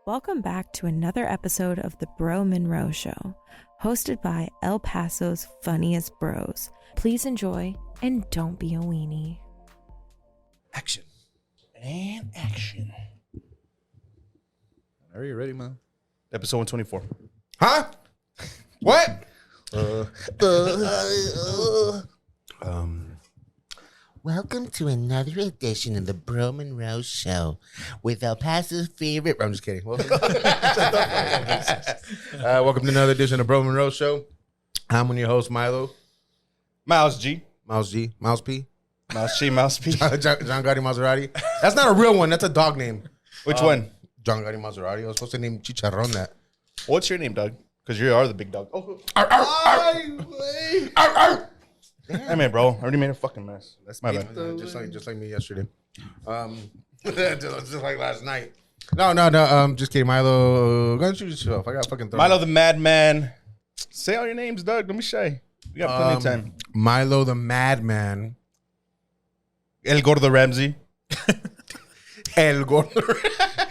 Welcome back to another episode of the Monroe Show, hosted by El Paso's funniest bros. Please enjoy and don't be a weenie. Action. And action. Are you ready, man? Episode 124. Huh? What? Welcome to another edition of the Monroe Show with El Paso's favorite. I'm just kidding. Welcome to another edition of Monroe Show. I'm one of your hosts, Milo. Miles G. Mouse G. Mouse P. Mouse G. Mouse P. John Gotti Maserati. That's not a real one. That's a dog name. Which one? John Gotti Maserati. I was supposed to name Chicharron that. What's your name, Doug? Because you are the big dog. Oh, hey, man, bro. I already made a fucking mess. That's my bad. Just like me yesterday. Just like last night. No. Just kidding, Milo. Go ahead and shoot yourself. I got fucking. Milo the Madman. Say all your names, Doug. Don't be shy. We got plenty of time. Milo the Madman. El Gordo Ramsey. El Gordo.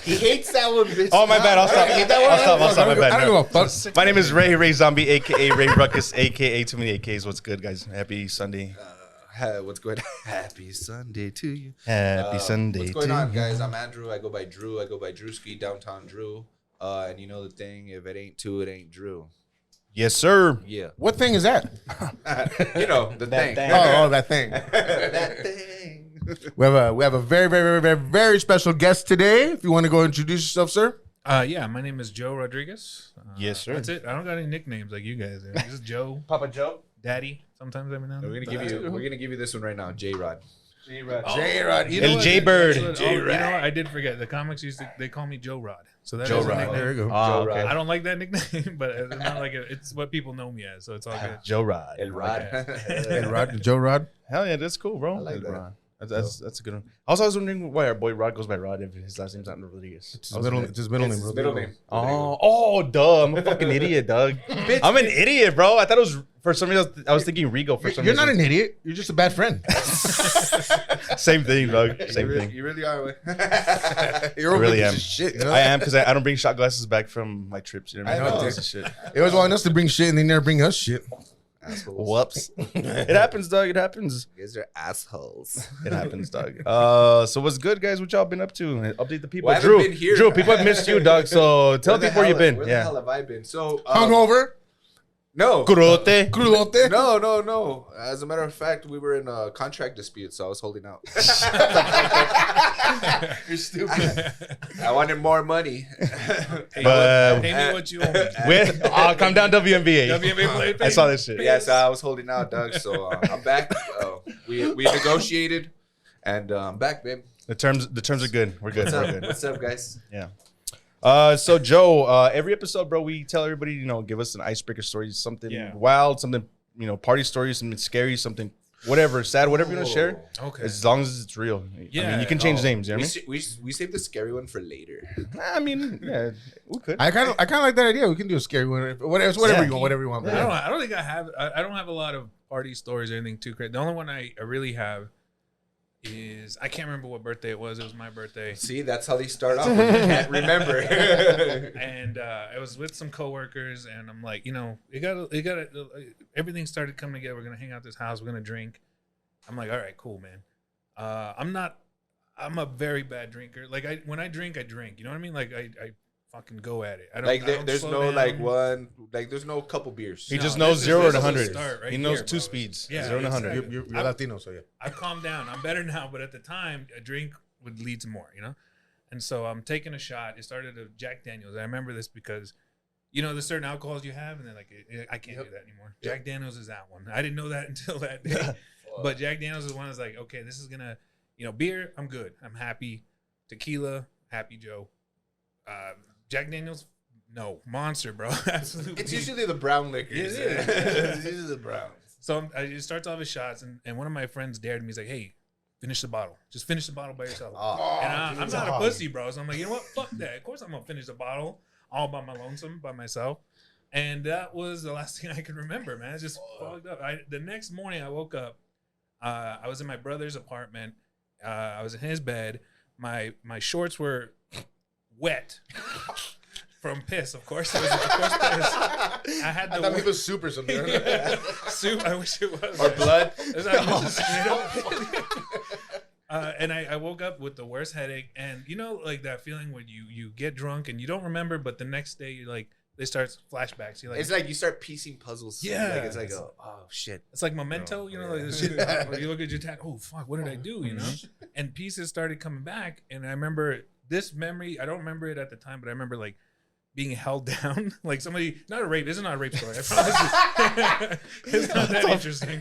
He hates that one, bitch. Oh, my bad. I'll stop. I'll stop. My bad. I don't give a fuck. My name is Ray Zombie, a.k.a. Ray Ruckus, a.k.a. Too Many AKs. What's good, guys? Happy Sunday. What's going on? Happy Sunday to you. Happy Sunday. What's going on, guys? I'm Andrew. I go by Drew. I go by Drewski, downtown Drew. And you know the thing, if it ain't two, it ain't Drew. Yes, sir. Yeah. What thing is that? You know, the thing. Oh, that thing. That thing. We have a very, very, very, very special guest today. If you want to go introduce yourself, sir. Yeah, my name is Joe Rodriguez. Yes, sir. That's it. I don't got any nicknames like you guys. This is Joe, Papa Joe. Daddy. Sometimes every now and then. We're gonna give you this one right now, J-Rod. J-Rod. El J-Bird. You know what? I did forget. The comics they call me Joe Rod. So that Joe is a Rod. nickname. There you go. Oh, Joe okay. Rod. I don't like that nickname, but it's not like it's what people know me as. So it's all good. Joe Rod. El Rod. Joe Rod. Hell yeah, that's cool, bro. I like that. Rod. That's a good one. Also, I was wondering why our boy Rod goes by Rod if his last name's not Rodriguez. It's his middle name. It's his middle name. Oh, duh. I'm a fucking idiot, Doug. I'm an idiot, bro. I thought it was, for some reason, I was thinking Rigo for some You're reason. not an idiot. You're just a bad friend. Same thing, Doug. Same thing. You really are. You're I really am. Shit, you know? I am because I don't bring shot glasses back from my trips. You know what I mean? I know. That's the shit. They always want us to bring shit and they never bring us shit. Assholes. Whoops. It happens, Doug. It happens. You guys are assholes. It happens, Doug. So what's good, guys? What y'all been up to? Update the people. Well, I haven't Drew, been here. Drew, people have missed you, Doug. So tell Where the people where you've been. Where the hell have I been? So Hungover. no. Curote. Crudote. No. As a matter of fact, we were in a contract dispute, so I was holding out. You're stupid. I wanted more money. But Pay me what you owe me. I'll come down WNBA. WNBA play, I saw this shit. Yeah, so I was holding out, Doug. So I'm back. We negotiated, and I'm back, babe. The terms are good. We're good. What's We're up? good. What's up, guys? Yeah. So Joe, every episode, bro, we tell everybody, give us an icebreaker story, something wild, something, party story, something scary, something, whatever, sad, whatever you want to share. Okay. As long as it's real. Yeah. I mean, you can change names. You know what We saved the scary one for later. I mean? Yeah, we could. I kind of like that idea. We can do a scary one. Whatever you want. I don't think I have. I don't have a lot of party stories or anything too crazy. The only one I really have is I can't remember what birthday it was. It was my birthday. See, that's how they start off. When you can't remember. And I was with some coworkers, and I'm like, everything started coming together. We're gonna hang out at this house. We're gonna drink. I'm like, all right, cool, man. I'm a very bad drinker. Like when I drink, I drink. You know what I mean? Like I fucking go at it. I don't, Like I don't there's slow no down. like one. Like there's no couple beers. He just No, knows this is- 0 this to is a 100. start right He knows here, two bro. speeds, Yeah, 0 to it's 100. You're Latino, so yeah. I've calmed down. I'm better now, but at the time, a drink would lead to more, And so I'm taking a shot. It started with Jack Daniels. I remember this because, there's certain alcohols you have, and then I can't do that anymore. Jack Daniels is that one. I didn't know that until that day. But Jack Daniels is one that's like, okay, this is gonna, beer, I'm good. I'm happy. Tequila, happy Joe. Jack Daniels, no. Monster, bro. Absolutely. It's usually the brown liquors. It is. It's usually the browns. So it starts off as shots, and one of my friends dared me. He's like, hey, finish the bottle. Just finish the bottle by yourself. And I'm not a pussy, bro. So I'm like, you know what? Fuck that. Of course I'm going to finish the bottle all by my lonesome, by myself. And that was the last thing I could remember, man. It's just fucked up. The next morning I woke up. I was in my brother's apartment. I was in his bed. My shorts were wet from piss, of course. It was, of course, piss. I had I the thought it was soup or something. soup. I wish it was. Or blood. And I woke up with the worst headache, and you know, like that feeling when you get drunk and you don't remember, but the next day you're like, they start flashbacks. You're like, It's like you start piecing puzzles. Yeah. Like it's like, oh shit. it's like Memento, you know, like this shit. You look at your tat. Oh fuck, what did I do? You know, and pieces started coming back, and I remember this memory. I don't remember it at the time, but I remember like being held down, like somebody. Not a rape. This is not a rape story. I promise you. It's not that interesting.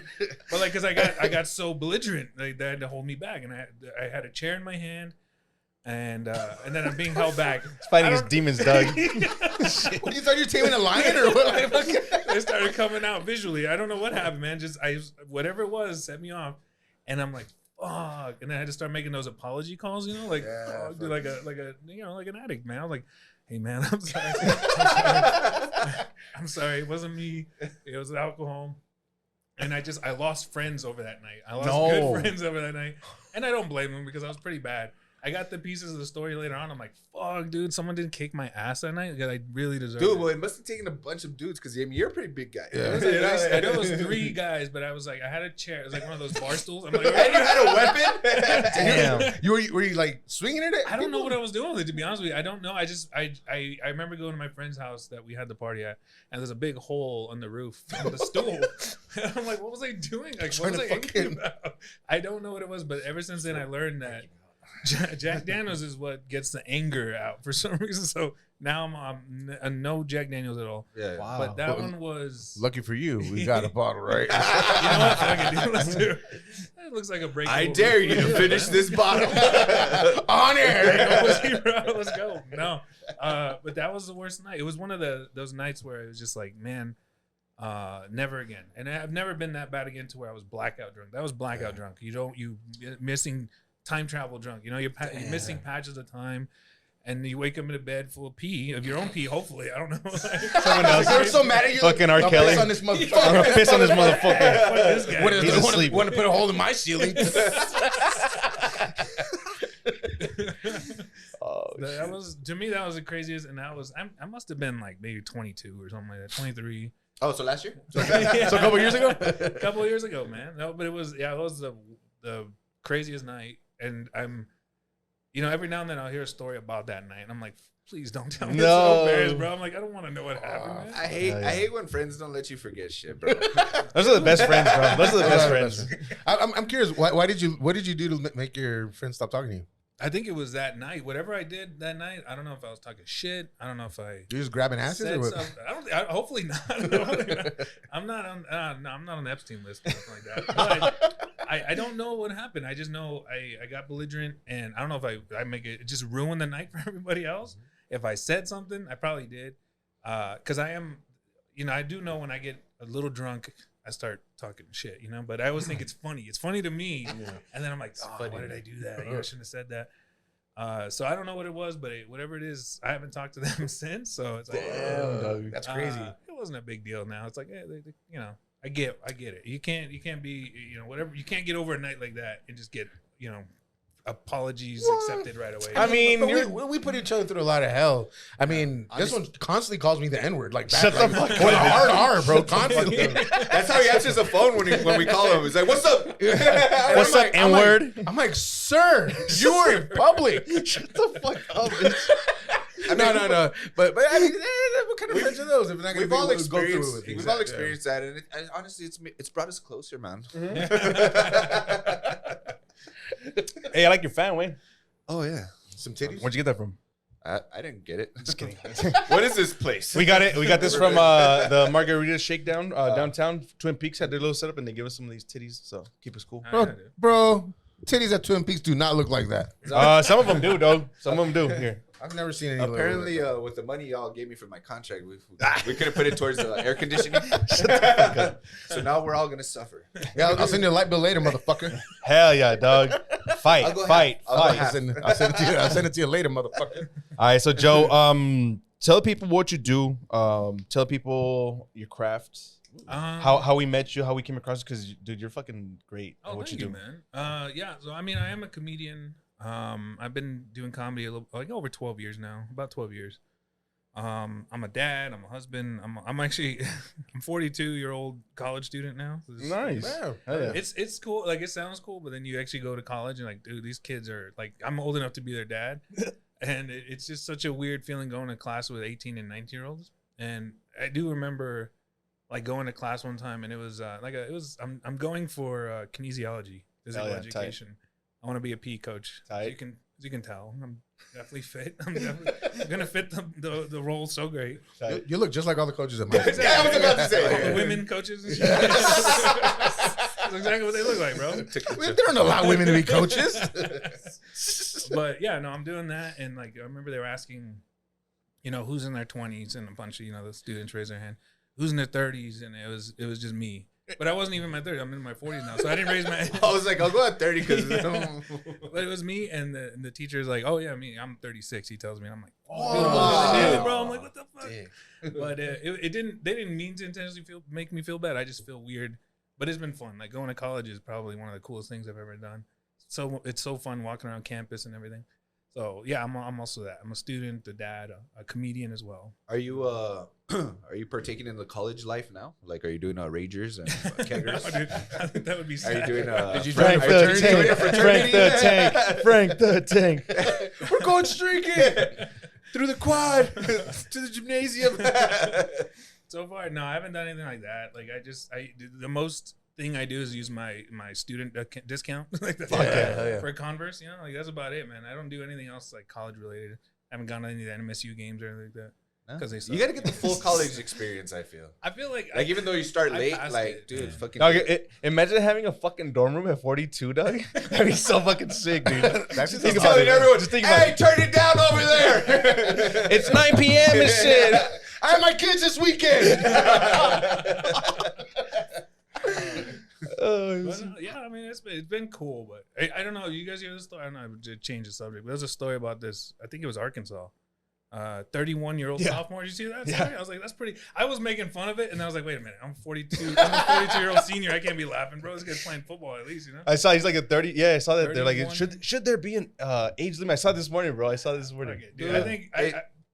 But like, cause I got so belligerent, like they had to hold me back, and I had a chair in my hand. And then I'm being held back. He's fighting his demons, Doug. What, you thought you were taming a lion or what? They started coming out visually. I don't know what happened, man. Just whatever it was set me off, and I'm like, fuck. And then I had to start making those apology calls, you know, like fuck, dude, like a you know, like an addict, man. I was like, hey man, I'm sorry. I'm sorry. It wasn't me. It was alcohol. And I lost friends over that night. I lost good friends over that night, and I don't blame them because I was pretty bad. I got the pieces of the story later on. I'm like, fuck, dude, someone didn't kick my ass that night because I really deserved it. Dude, well, it must have taken a bunch of dudes because I mean, you're a pretty big guy. Yeah. I know it was 3 guys, but I was like, I had a chair. It was like one of those bar stools. I'm like, And you had a weapon? Damn. Were you like swinging at it? I don't know what I was doing with it, to be honest with you. I don't know. I remember going to my friend's house that we had the party at, and there's a big hole on the roof on the stool. And I'm like, what was I doing? Like, what was I angry about? I don't know what it was, but ever since then, I learned that Jack Daniels is what gets the anger out for some reason. So now I'm no Jack Daniels at all. Yeah. Wow. But that one was. Lucky for you, we got a bottle, right? You know what? Fuck it, dude. Let's do it. It looks like a break. I dare you to finish this bottle. On air. Let's go. No, but that was the worst night. It was one of those nights where it was just like, man, never again. And I've never been that bad again to where I was blackout drunk. That was blackout drunk. You missing time travel drunk. You know, you're missing patches of time. And you wake up in a bed full of pee, of your own pee, hopefully. I don't know. Someone else. They're so mad at you. Fucking R. I'll Kelly. piss on this motherfucker. I'm gonna piss on this motherfucker. Fuck this guy. What is He's asleep. Want to put a hole in my ceiling? That was, to me, that was the craziest. And that was, I must have been like maybe 22 or something like that, 23. Oh, so last year? So a couple years ago? A couple of years ago, man. No, but it was the craziest night. And I'm, you know, every now and then I'll hear a story about that night, and I'm like, please don't tell me. No. It's so embarrassed, bro. I'm like, I don't want to know what happened, man. I hate when friends don't let you forget shit, bro. Those are the best friends, bro. Those are the best friends. I'm curious. What did you do to make your friends stop talking to you? I think it was that night. Whatever I did that night, I don't know if I was talking shit. I don't know if I You just grabbing asses said or what? something. Hopefully not. I'm not on. No, I'm not on the Epstein list or something like that. But I don't know what happened. I just know I got belligerent, and I don't know if I make it just ruin the night for everybody else. If I said something, I probably did, because I am, you know, I do know when I get a little drunk, I start talking shit, you know. But I always think it's funny. It's funny to me, and then I'm like, oh, why did I do that? You know, I shouldn't have said that. So I don't know what it was, but whatever it is, I haven't talked to them since. So it's like, Damn, dog. That's crazy. It wasn't a big deal. Now it's like, you know, I get it. You can't be, you know, whatever. You can't get over a night like that and just get, you know, apologies accepted right away. I mean, But we put each other through a lot of hell. I mean, this one constantly calls me the N-word. Like, Shut the fuck with a hard R, bro. Constantly. That's how he answers the phone when we call him. He's like, "What's up?" What's up, N-word? I'm like, sir, you are in public. Shut the fuck up. No. But I mean, what kind of friends are those? If we're not gonna We've all go through it experienced. with you? We've all experienced that, and honestly, it's brought us closer, man. Hey, I like your fan, Wayne. Oh yeah, Some titties. Where'd you get that from? I didn't get it. Just kidding. What is this place? We got it. We got this from the Margarita Shakedown downtown. Twin Peaks had their little setup, and they give us some of these titties, so keep us cool. Bro, titties at Twin Peaks do not look like that. Some of them do, dog. Some of them do. Here. I've never seen any. Apparently, with the money y'all gave me for my contract, we could have put it towards the air conditioning. So now we're all gonna suffer. Yeah, I'll send you a light bill later, motherfucker. Hell yeah, dog. Fight. I'll go I'll send it to you later, motherfucker. All right, so Joe, tell people what you do. Tell people your craft. How we met you, how we came across you, because dude, you're fucking great at what thank you do, man. Yeah, so I mean, I am a comedian. I've been doing comedy like over 12 years now, about 12 years. I'm a dad. I'm a husband. I'm actually I'm 42-year-old college student now. So Nice. Wow. Hell yeah. It's cool. Like it sounds cool, but then you actually go to college and like, dude, these kids are like, I'm old enough to be their dad, and it's just such a weird feeling going to class with 18 and 19-year-olds. And I do remember like going to class one time, and it was I'm going for kinesiology, physical Hell yeah, tight. education. I want to be a PE coach. Tight. As you can tell, I'm definitely fit. I'm gonna fit the role so great. You look just like all the coaches at my school. Yeah, I was about to say. All the women coaches and shit. That's exactly what they look like, bro. There aren't a lot of women to be coaches. But yeah, no, I'm doing that, and like I remember they were asking, who's in their 20s, and a bunch of the students raised their hand. Who's in their 30s, and it was just me. But I wasn't even in my 30s. I'm in my 40s now, so I didn't raise my hand. I was like, I'll go at 30 because. But it was me, and the teacher's like, oh yeah, me. I'm 36. He tells me, and I'm like, Oh, shit, bro. I'm like, what the fuck? But it didn't. They didn't mean to intentionally make me feel bad. I just feel weird. But it's been fun. Like going to college is probably one of the coolest things I've ever done. So it's so fun walking around campus and everything. So yeah, I'm also that. I'm a student, a dad, a comedian as well. Are you partaking in the college life now? Like, are you doing Ragers and keggers? No, dude, I think that would be Are sad. you doing Did you Frank join a the fraternity? Tank. Frank the Tank. Frank the Tank. We're going streaking through the quad to the gymnasium. So far, no, I haven't done anything like that. Like the most thing I do is use my student discount like that for Converse. Like that's about it, man. I don't do anything else like college related. I haven't gone to any of the NMSU games or anything like that. Because they suck. You got to get the full college experience. I feel like even though you start late, passed like it, dude, yeah. fucking. Dog, imagine having a fucking dorm room at 42, dog. That'd be so fucking sick, dude. That's Just think think about telling it. everyone, Just think about hey, it. turn it down over there. It's 9 p.m. and shit. I have my kids this weekend. But, yeah, I mean it's been cool, but I don't know. You guys hear this story? I don't know. I would change the subject. But there's a story about this. I think it was Arkansas. 31-year-old sophomore. Did you see that story? I was like, that's pretty. I was making fun of it, and I was like, wait a minute. I'm 42. I'm a 42-year-old senior. I can't be laughing, bro. This guy's playing football at least, I saw he's like a 30. Yeah, I saw that. They're like, 31. should there be an age limit? I saw this morning, bro. Okay, dude, Yeah. I think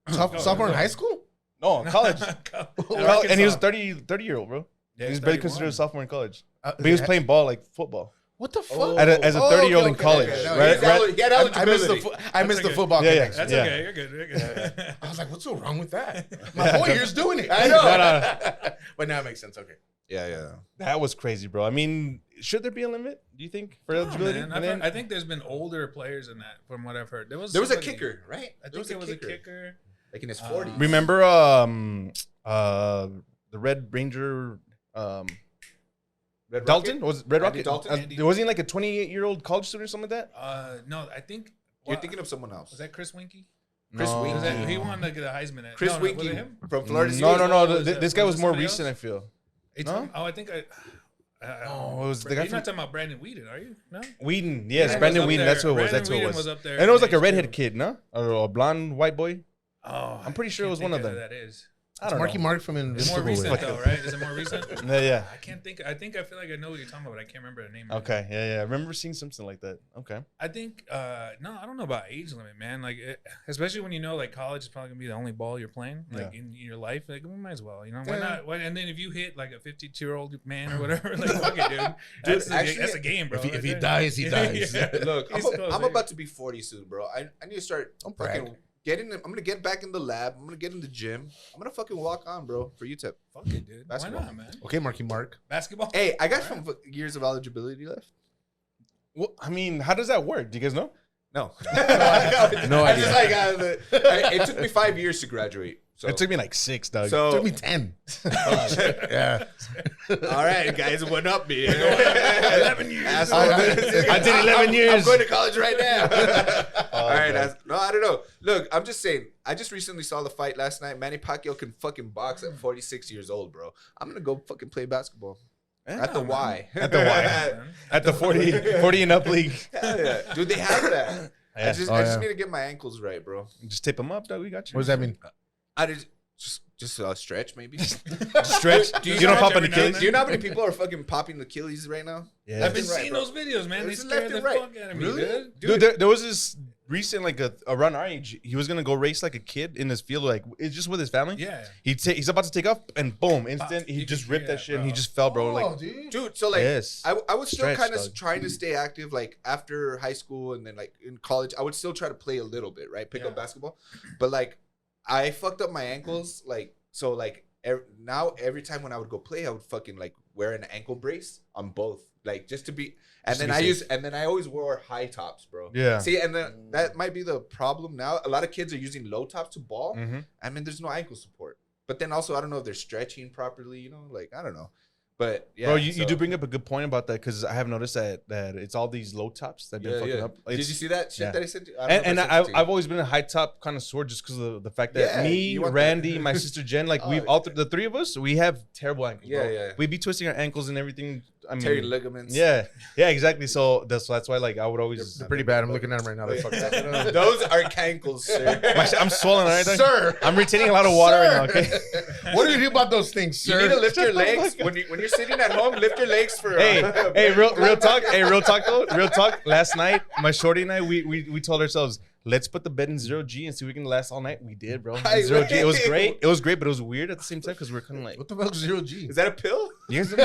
Sophomore in high school? No, college. Arkansas. And he was 30-year-old, bro. Yeah, He's barely 31. considered a sophomore in college. But he was playing ball like football. What the fuck? As a 30-year-old in college. No, Right? He had eligibility. I missed the okay. football Yeah, yeah. connection. That's Yeah. okay. You're good. You're good. I was like, what's so wrong with that? My whole year's doing it. I know. No. But now it makes sense. Okay. Yeah. That was crazy, bro. I mean, should there be a limit, do you think, for eligibility? Man, And then- I think there's been older players than that, from what I've heard. There was There was a somebody- kicker, right? I There think there was a kicker. like in his 40s. Remember the Red Ranger Red Dalton? Rocket? Was it Red Andy Rocket? Dalton? Andy- Was he like a 28-year-old college student or something like that? No, I think You're thinking of someone else. was that Chris Winky? Chris No. Winky. Was that, he won like the Heisman. Chris was Winky it him? from Florida State. No. was This it- guy was was it more somebody recent, else? I feel. I think I. Oh, it was the guy You're from not talking about Brandon Whedon, are you? No. Whedon. Yes, Whedon Brandon was up Whedon. there. That's who it was. Brandon That's who it Whedon was. was up there And it was like a in redhead age kid, no? Or a blonde white boy. Oh, I'm pretty sure I it was can't one of think them. That is. I don't Marky know. Mark from It's more Invincible. recent though, right? Is it more recent? Yeah. I can't think. I feel like I know what you're talking about, but I can't remember the name. Okay. Yeah. I remember seeing something like that. Okay. I think no, I don't know about age limit, man. Like, especially when you know like college is probably gonna be the only ball you're playing, like in your life. Like, we might as well, why not? And then if you hit like a 52-year-old man or whatever, like fuck it, dude. That's a game, bro. If he dies, he dies. Look, He's I'm close, about to be 40 soon, bro. I need to start Don't brag. fucking getting. I'm gonna get back in the lab. I'm gonna get in the gym. I'm gonna fucking walk on, bro, for UTEP. Fuck it, dude. Basketball. Why not, man? Okay, Marky Mark. Basketball. Hey, I got some years of eligibility left. Well, I mean, how does that work? Do you guys know? No, No I idea. just it took me 5 years to graduate. So It took me like 6, dog. It so took me 10. Yeah. all right, guys, one up me. 11 years. Asshole. I did 11 years. I'm going to college right now. All right, God. no, I don't know. Look, I'm just saying. I just recently saw the fight last night. Manny Pacquiao can fucking box at 46 years old, bro. I'm gonna go fucking play basketball at the Y. At the Y. At the 40 and up league. Hell yeah, dude, they have that. Yeah. I just need to get my ankles right, bro. Just tip him up, dog. We got you. What does that mean? Just stretch maybe. Stretch. You don't pop an every now and Achilles. Do you know how many people are fucking popping Achilles right now? Yeah. I've been Right, seeing bro. those videos, man. They It's scare left the and right. fuck out of me, Really? dude. There was this recent, like around our age, he was gonna go race like a kid in this field, like it's just with his family. Yeah. He's about to take off, and boom, instant, he You just could ripped hear that that, shit, and he bro. just fell, bro. Like, Dude, so like yes, I was still Stretch, kind of dog. trying to stay active like after high school and then like in college. I would still try to play a little bit, right? Pick up basketball. But like I fucked up my ankles like so like now every time when I would go play, I would fucking like wear an ankle brace on both. Like just to be and then I always wore high tops, bro. Yeah. See, and then that might be the problem now. A lot of kids are using low tops to ball. Mm-hmm. I mean, there's no ankle support. But then also, I don't know if they're stretching properly, you know? Like, I don't know. But yeah. Bro, you do bring up a good point about that because I have noticed that it's all these low tops that been fucking up. Did you see that shit yeah. that I sent you? I've always been a high top connoisseur just because of the fact that Yeah, me, you want Randy, that. my sister Jen, like Oh, we've all the three of us, we have terrible ankles. Yeah, bro. yeah. We'd be twisting our ankles and everything. I mean, tearing ligaments. yeah, exactly. So that's why like I would always. They're pretty bad. I'm looking at them right now. They're fucked up. Those are cankles, sir. I'm swollen, right? Sir. I'm retaining a lot of water right now. Okay. What do you do about those things, You sir? need to lift your legs when you're sitting at home. Lift your legs for. Hey, real talk. Hey, real talk though. Real talk. Last night, my shorty and I, we told ourselves, let's put the bed in 0G and see if we can last all night. We did, bro. 0G. It was great. It was great, but it was weird at the same time because we were kind of like, What the fuck is 0G? Is that a pill? you guys, you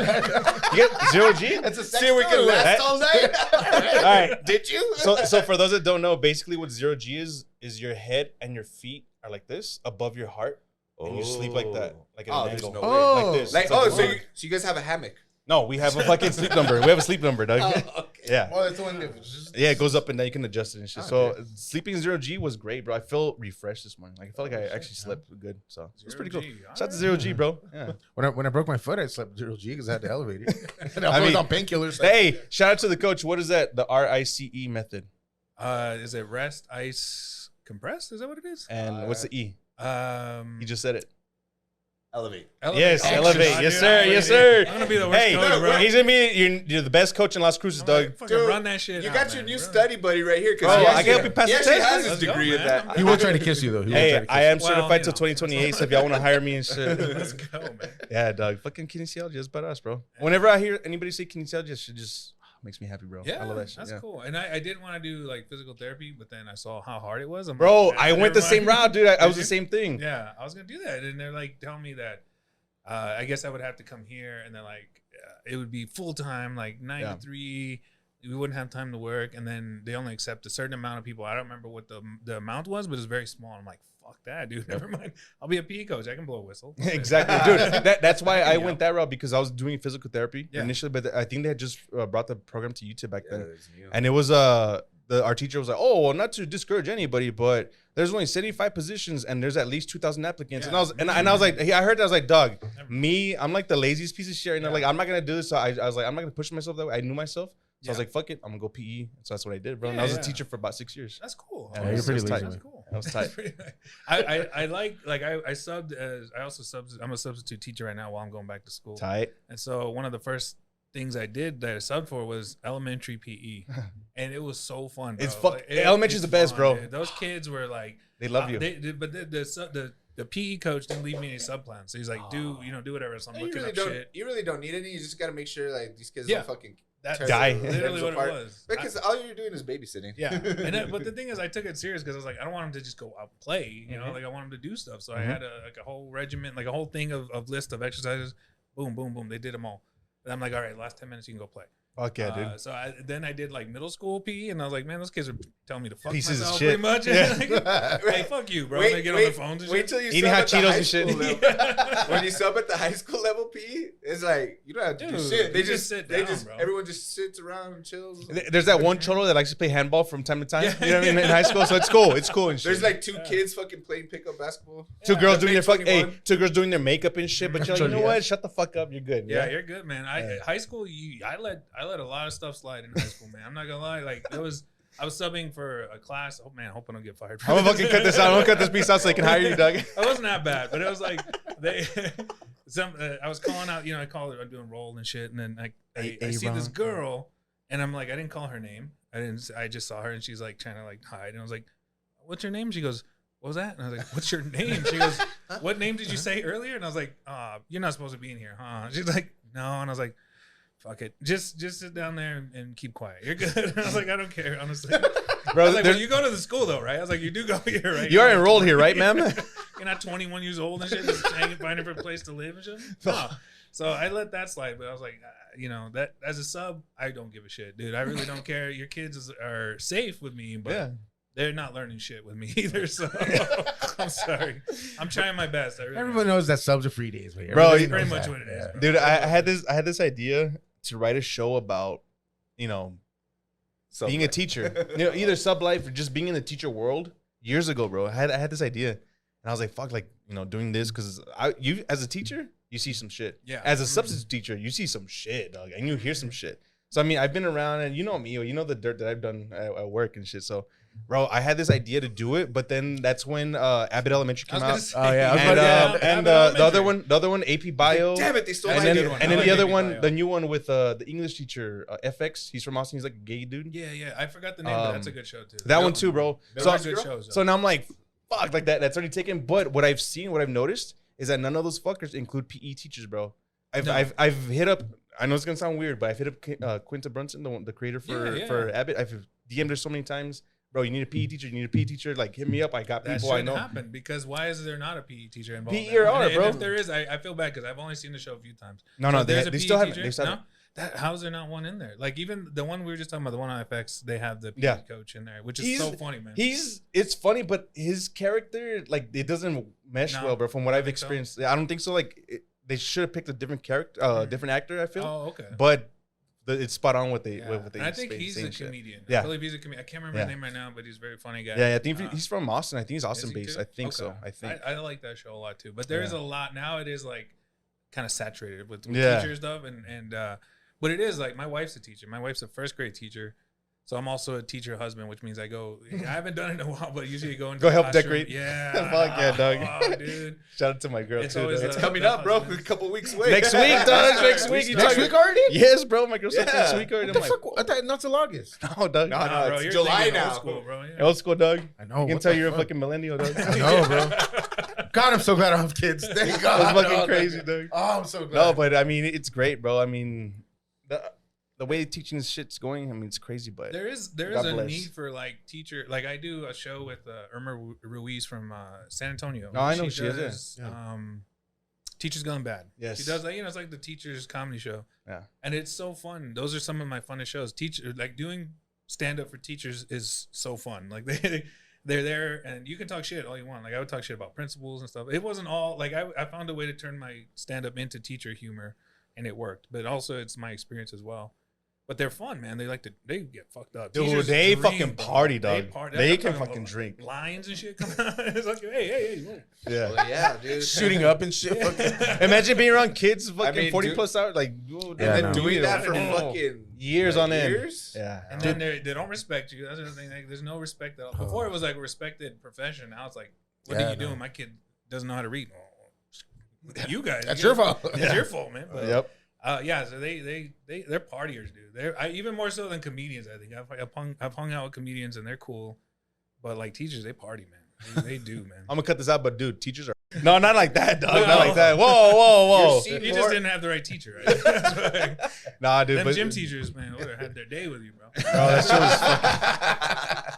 get 0G? That's a sex See if we can toy. last all night. All right. Did you? So for those that don't know, basically what 0G is your head and your feet are like this above your heart, and you sleep like that, like at an there's angle, no way. like this. Like, It's so a- you guys have a hammock. no, we have a fucking sleep number. We have a sleep number, dog. Okay. Yeah. Oh, it's the one that just Yeah, it goes up and down. You can adjust it and shit. Oh, So sleeping 0G was great, bro. I feel refreshed this morning. Like I felt like I actually slept good. So it was pretty cool. 0G. Shout out to 0G, bro. Yeah. when I broke my foot, I slept 0G because I had to elevate it. And I I was mean- on painkillers. Like, Hey, shout out to the coach. What is that? The RICE method. Is it rest, ice, compress? Is that what it is? And what's the E? He just said it. Elevate. Yes, Action. elevate. Oh, Yes, dude, sir. I'm Yes, gonna be- sir. I'm gonna be the worst Hey, coach, bro. he's gonna be you're the best coach in Las Cruces, I'm dog. like, fucking Dude, run that shit. You out, got man. your new Bro. study buddy right here. Bro, I can help you pass he the actually test. has his Let's go, degree in man. that. he will try to kiss you though. He will try Hey, to kiss I am Well, certified you till know. 2028. So if y'all want to hire me and shit, Let's go, man. yeah, dog. Fucking kinesiology is about us, bro. Whenever I hear anybody say kinesiology, it should just makes me happy, bro. Yeah, I love that shit. that's yeah. cool. And I didn't want to do like physical therapy, but then I saw how hard it was. I'm Bro, like, I went never the same mind. route, dude. I was Did the you? same thing. Yeah, I was gonna do that, and they're like telling me that I guess I would have to come here, and then like it would be full time, like 9 Yeah. to 3. We wouldn't have time to work, and then they only accept a certain amount of people. I don't remember what the amount was, but it's very small. I'm like, fuck that, dude. Never mind. I'll be a PE coach. I can blow a whistle. Exactly, dude. That's why I went that route because I was doing physical therapy Yeah. initially, but I think they had just brought the program to YouTube back then, it's new. and it was our teacher was like, oh, well, not to discourage anybody, but there's only 75 positions and there's at least 2,000 applicants, and I was and I was like, I heard that I was like, dog, me, I'm like the laziest piece of shit, and like I'm not gonna do this, so I was like, I'm not gonna push myself that way. I knew myself. So I was like, fuck it, I'm gonna go PE. So that's what I did, bro. And I was a teacher for about 6 years. That's cool. Yeah, Oh, you're pretty that's lazy, That's man. cool. That was tight. That's pretty nice. I I subbed as I also I'm a substitute teacher right now while I'm going back to school. Tight. And so one of the first things I did that I subbed for was elementary PE, and it was so fun. Bro. It's elementary's the best, bro. Dude. Those kids were like, They love you. But the PE coach didn't leave me any sub plans, so he's like, do whatever. So I'm You looking really up don't. shit. You really don't need any. You just gotta make sure like these kids Yeah. don't fucking That's tear Die. their literally limbs what apart. it was. Because all you're doing is babysitting. Yeah, but the thing is, I took it serious because I was like, I don't want him to just go out and play, you know, like I want him to do stuff. So I had a whole regiment, like a whole thing of list of exercises. Boom, boom, boom. They did them all. And I'm like, all right, last 10 minutes you can go play. Fuck yeah, dude. So then I did like middle school PE, and I was like, man, those kids are telling me to fuck Pieces of myself shit. pretty much. Yeah. Like, hey, fuck you, bro. They get on their phones and wait shit. till you Eating sub hot at the Cheetos high and shit. school level. When you sub at the high school level PE, it's like you don't have to do Dude, shit. They you just just sit they down, just bro. everyone just sits around and chills. There's that one cholo that likes to play handball from time to time. You know what I mean? In high school, so it's cool. It's cool and shit. There's like 2 kids fucking playing pickup basketball. two girls doing their Big fuck. 21. Hey, 2 girls doing their makeup and shit. But you're like, you know Yeah. what? Shut the fuck up. You're good. Yeah, you're good, man. High school, I let a lot of stuff slide in high school, man. I'm not gonna lie. Like I was subbing for a class. Oh man, hoping I don't get fired. I'm gonna fucking cut this out. I'm gonna cut this piece out so they can hire you, Doug. It wasn't that bad, but it was like they. I was calling out. You know, I'm doing roll and shit, and then I see this girl, and I'm like, I didn't call her name. I just saw her, and she's like trying to like hide, and I was like, "What's your name?" She goes, what was that? And I was like, what's your name? She goes, what name did you say earlier? And I was like, you're not supposed to be in here, huh? She's like, no. And I was like, fuck it. Just sit down there and keep quiet. You're good. And I was like, I don't care, honestly. Bro, I was like, well, you go to the school though, right? I was like, you do go here, right? You are enrolled here, right, ma'am? You're not 21 years old and shit, just finding for a place to live and shit. No. So I let that slide, but I was like, that as a sub, I don't give a shit, dude. I really don't care. Your kids are safe with me, but they're not learning shit with me either. So I'm sorry. I'm trying my best. Everyone knows that subs are free days, man. Bro, That's pretty much what it is, bro. Dude, I had this idea to write a show about, being a teacher. Either sub life or just being in the teacher world years ago, bro. I had this idea, and I was like, fuck, like, doing this because you as a teacher, you see some shit. Yeah. As a substitute teacher, you see some shit, dog, and you hear some shit. So I mean, I've been around, and you know me, the dirt that I've done at work and shit. So, bro, I had this idea to do it, but then that's when Abbott Elementary came out. Oh yeah, And the other one, AP Bio. Damn it, they stole And my then, idea. and then I the like other AP one, Bio. the new one with the English teacher, FX. He's from Austin. He's like a gay dude. Yeah. I forgot the name, but that's a good show too. That one too, bro. Those So, are good shows. so now I'm like, fuck, like that's already taken. But what I've noticed is that none of those fuckers include PE teachers, bro. I've hit up. I know it's gonna sound weird, but I've hit up Quinta Brunson, the creator for Abbott. I've DM'd her so many times. Bro, you need a PE teacher. You need a PE teacher. Like, hit me up. I got That people I know. shouldn't happen because why is there not a PE teacher involved? PE or R, and bro. if there is, I feel bad because I've only seen the show a few times. No, So there's a they PE still haven't. teacher? They still No? haven't. How's there not one in there? Like even the one we were just talking about, the one on FX, they have the PE Yeah. coach in there, which is so funny, man. It's funny, but his character, like, it doesn't mesh No, well, bro. From what I I've think so. experienced, I don't think so. Like, they should have picked a different character, different actor. I feel, Oh, okay. but it's spot on what they. Yeah. What they And I think he's a saying shit. comedian. Yeah. I believe he's a comedian. I can't remember his name right now, but he's a very funny guy. Yeah, I think he's from Austin. I think he's Is Austin he based. too? I think so. Okay. I think. I like that show a lot too. But there is a lot now. It is like kind of saturated with Yeah. teacher stuff, and but it is like my wife's a teacher. My wife's a first grade teacher. So I'm also a teacher husband, which means I haven't done it in a while, but usually go into Go the help classroom. decorate. Yeah. Fuck yeah, dog. Oh, dude. Shout out to my girl It's too. always dog. It's the- coming up, bro. A couple weeks away. Next week, dog. Next week. You Next talking- week already? Yes, bro. My girl said next Yeah. week already. What the I'm fuck? I thought not till August. like, no, dog. No, Nah, bro, it's you're July thinking now. Old school, bro. Yeah. Old school, dog. I know. You can what tell the you're a fuck? fucking millennial, dog. I know, bro. God, I'm so glad I have kids. Thank God. That's fucking Oh, crazy, dog. Oh, I'm so glad. No, but I mean, it's great, bro. I mean, the way teaching this shit's going, I mean, it's crazy, but There is God a bless. need for like teacher. Like I do a show with Irma Ruiz from San Antonio. Oh, I know who she is, does, yeah. Teachers Gone Bad. Yes. She does like it's like the teachers comedy show. Yeah. And it's so fun. Those are some of my funnest shows. Teacher like doing stand up for teachers is so fun. Like they're there and you can talk shit all you want. Like I would talk shit about principals and stuff. It wasn't all like I found a way to turn my stand up into teacher humor and it worked. But also it's my experience as well. But they're fun, man. They get fucked up. Dude, Teachers they dream, fucking bro. party, dog. party. They I'm can talking fucking about drink. Lines and shit coming out. It's like, hey, whoa. Yeah. Well, yeah, dude. shooting up and shit. Imagine being around kids fucking mean, 40 dude- plus hours. Like, And Yeah, then no. doing that for Oh. fucking years like, on end. years? Yeah. And then they don't respect you. That's the thing. Like, there's no respect at all. Before it was like a respected profession. Now it's like, what Yeah, are you no. doing? My kid doesn't know how to read. Oh, you guys. That's you your guys- fault. It's your fault, man. But, Yep. yeah. So they're partiers, dude. Even more so than comedians. I think I've hung out with comedians and they're cool, but like teachers, they party, man. They do, man. I'm gonna cut this out, but dude, teachers are no, not like that, dog. No. Not like that. Whoa. You're You just didn't have the right teacher, right? That's why. Nah, dude. Them But, gym teachers, man, would have had their day with you, bro. bro, that shit was fucking.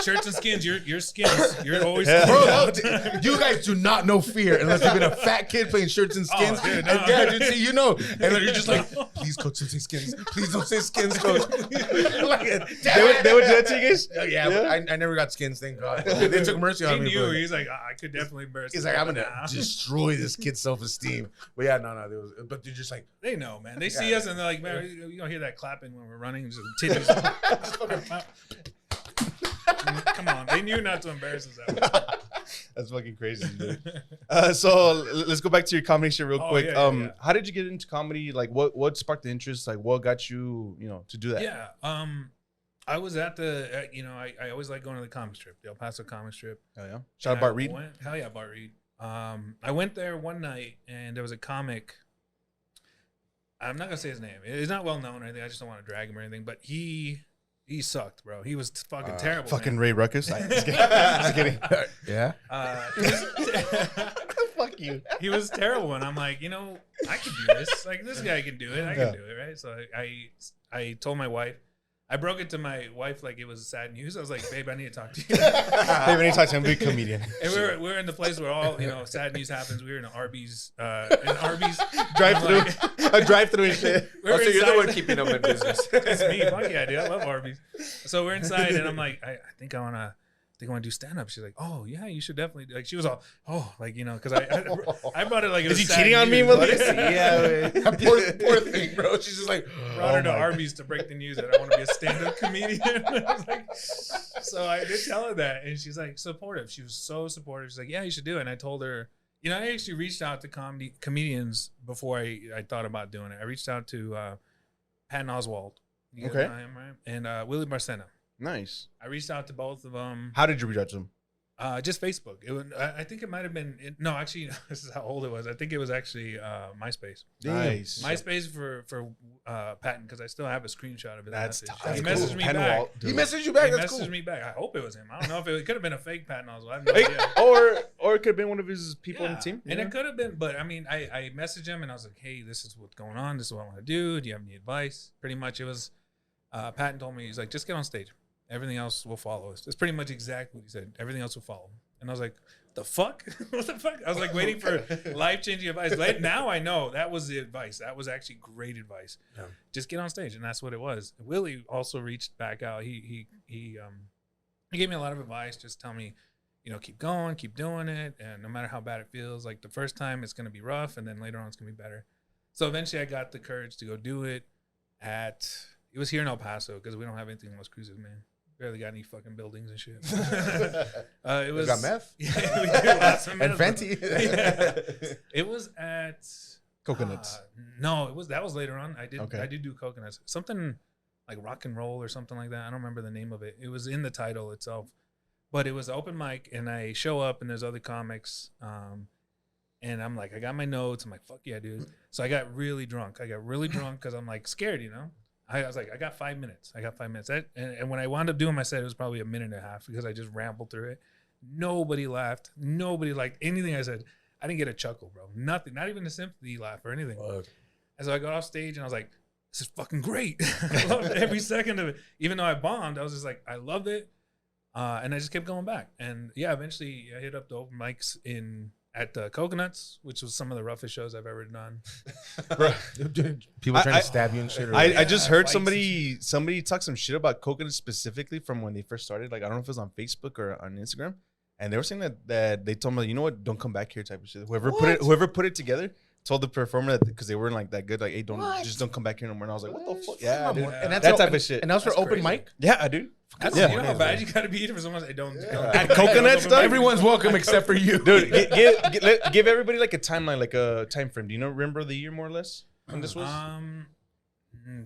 Shirts and skins, your skins. You're always Yeah. Bro, skins no, out. you guys do not know fear unless you've been a fat kid playing shirts and skins. Oh, dude, And no. yeah, dude, see, you know. And you're just like, please, coach, don't say skins. Please don't say skins, coach. Like, They would do that to you guys? Yeah, but I never got skins, thank God. They took mercy He on me. knew. Bro. He's like, I could definitely embarrass. He's this like, I'm guy gonna now." destroy this kid's self-esteem. But yeah, no, there was. But they're just like, They know, man. They see us and they're like, man, you don't hear that clapping when we're running. Just titties. Come on. They knew not to embarrass us that way. That's fucking crazy, dude. So let's go back to your comedy shit real Oh, quick. yeah. How did you get into comedy? Like, what sparked the interest? Like, what got you, to do that? Yeah. I was at the, I always like going to the comic strip, the El Paso comic strip. Hell yeah. Shout out And Bart I Reed. Hell yeah, Bart Reed. I went there one night and there was a comic. I'm not gonna say his name. It's not well known or anything. I just don't want to drag him or anything. But he he sucked, bro. He was fucking terrible. Fucking man. Ray Ruckus. Just kidding. Just kidding. Yeah. Fuck you. He was terrible, and I'm like, I can do this. Like this guy can do it. I can do it, right? So I told my wife. I broke it to my wife like it was sad news. I was like, babe, I need to talk to you. Hey, when you talk to him, be a comedian. And we're in the place where all sad news happens. We were in an Arby's, drive-through and shit. We're So you're the inside. one keeping them in business. It's me. Fuck yeah, dude. I love Arby's. So we're inside, and I'm like, I think I want to do stand up. She's like, oh yeah, you should definitely. Like she was all, because I brought it like it was Is he sad cheating on me, news. mother? Yeah, poor thing, bro. She's just like, Brought her to my Arby's to break the news that I want to be a stand-up comedian. I was like, so I did tell her that, and she's like supportive. She was so supportive. She's like, yeah, you should do it. And I told her, I actually reached out to comedians before I thought about doing it. I reached out to Patton Oswalt. You guys Okay. know him, right? And Willie Barcena. Nice. I reached out to both of them. How did you reach out to him? Just Facebook. I think it might have been. No, actually, this is how old it was. I think it was actually MySpace. Nice. MySpace for Patton, because I still have a screenshot of it. That's He cool. messaged me Penn back. Walt, he dude. messaged you back. He That's messaged cool. me back. I hope it was him. I don't know if it could have been a fake Patton Oswalt. I have no Hey, idea. or it could have been one of his people on the team. And it could have been, but I mean, I messaged him and I was like, hey, this is what's going on. This is what I want to do. Do you have any advice? Pretty much it was, Patton told me, he's like, just get on stage. Everything else will follow us. It's pretty much exactly what he said. Everything else will follow. And I was like, the fuck? What the fuck? I was like waiting for life-changing advice. Now I know that was the advice. That was actually great advice. Yeah. Just get on stage. And that's what it was. Willie also reached back out. He gave me a lot of advice. Just tell me, keep going, keep doing it. And no matter how bad it feels, like the first time it's going to be rough. And then later on it's going to be better. So eventually I got the courage to go do it it was here in El Paso because we don't have anything in Los Cruces, man. Barely got any fucking buildings and shit. It was got meth? Yeah, we do lots of And meth. Fenty. Yeah. It was at Coconuts. No, that was later on. I Okay. did do coconuts. Something like rock and roll or something like that. I don't remember the name of it. It was in the title itself. But it was open mic and I show up and there's other comics. And I'm like, I got my notes. I'm like, fuck yeah, dude. So I got really drunk. Because I'm like scared, I was like, I got 5 minutes. And when I wound up doing my set, it was probably a minute and a half because I just rambled through it. Nobody laughed. Nobody liked anything I said. I didn't get a chuckle, bro. Nothing. Not even a sympathy laugh or anything. And so I got off stage and I was like, this is fucking great. I loved every second of it. Even though I bombed, I was just like, I loved it. And I just kept going back. And yeah, eventually I hit up the open mics at Coconuts, which was some of the roughest shows I've ever done. People trying I- to stab you and shit. Or I just heard fights somebody talk some shit about coconuts specifically from when they first started. Like I don't know if it was on Facebook or on Instagram, and they were saying that they told me, you know what, don't come back here type of shit. Whoever put it together told the performer that because they weren't like that good, like hey, don't come back here no more. And I was like, what the fuck? Yeah, dude. And that's that all- type of shit. And that was for That's open crazy. mic. Yeah, dude. That's, Yeah. You know how bad you gotta be for someone to say don't. At Coconuts, dog? Everyone's welcome except for you, Dude, give everybody like a timeline, like a time frame. Do you remember the year more or less when this was?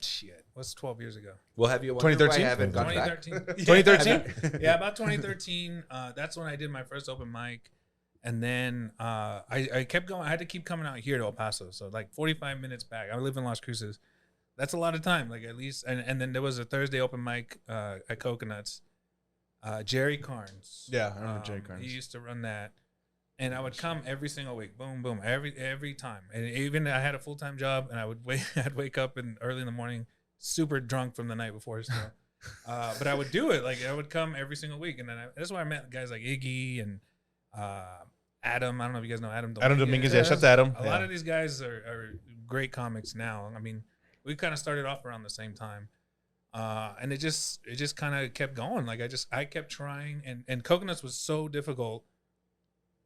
Shit. What's 12 years ago? We'll have you wonder why I 2013? haven't gone back. 2013. Yeah, about 2013. That's when I did my first open mic, and then I kept going. I had to keep coming out here to El Paso, so like 45 minutes back. I live in Las Cruces. That's a lot of time, like at least. And then there was a Thursday open mic at Coconuts. Jerry Carnes. Yeah, I remember Jerry Carnes. He used to run that. And I would come every single week, boom, boom, every time. And even I had a full-time job, and I'd wake up early in the morning, super drunk from the night before still. But I would do it. Like I would come every single week, and then that's why I met guys like Iggy and Adam. I don't know if you guys know Adam Dominguez. Yeah, shout out to Adam. A lot of these guys are great comics now. I mean, we kind of started off around the same time. And it just kind of kept going. Like I kept trying, and Coconuts was so difficult,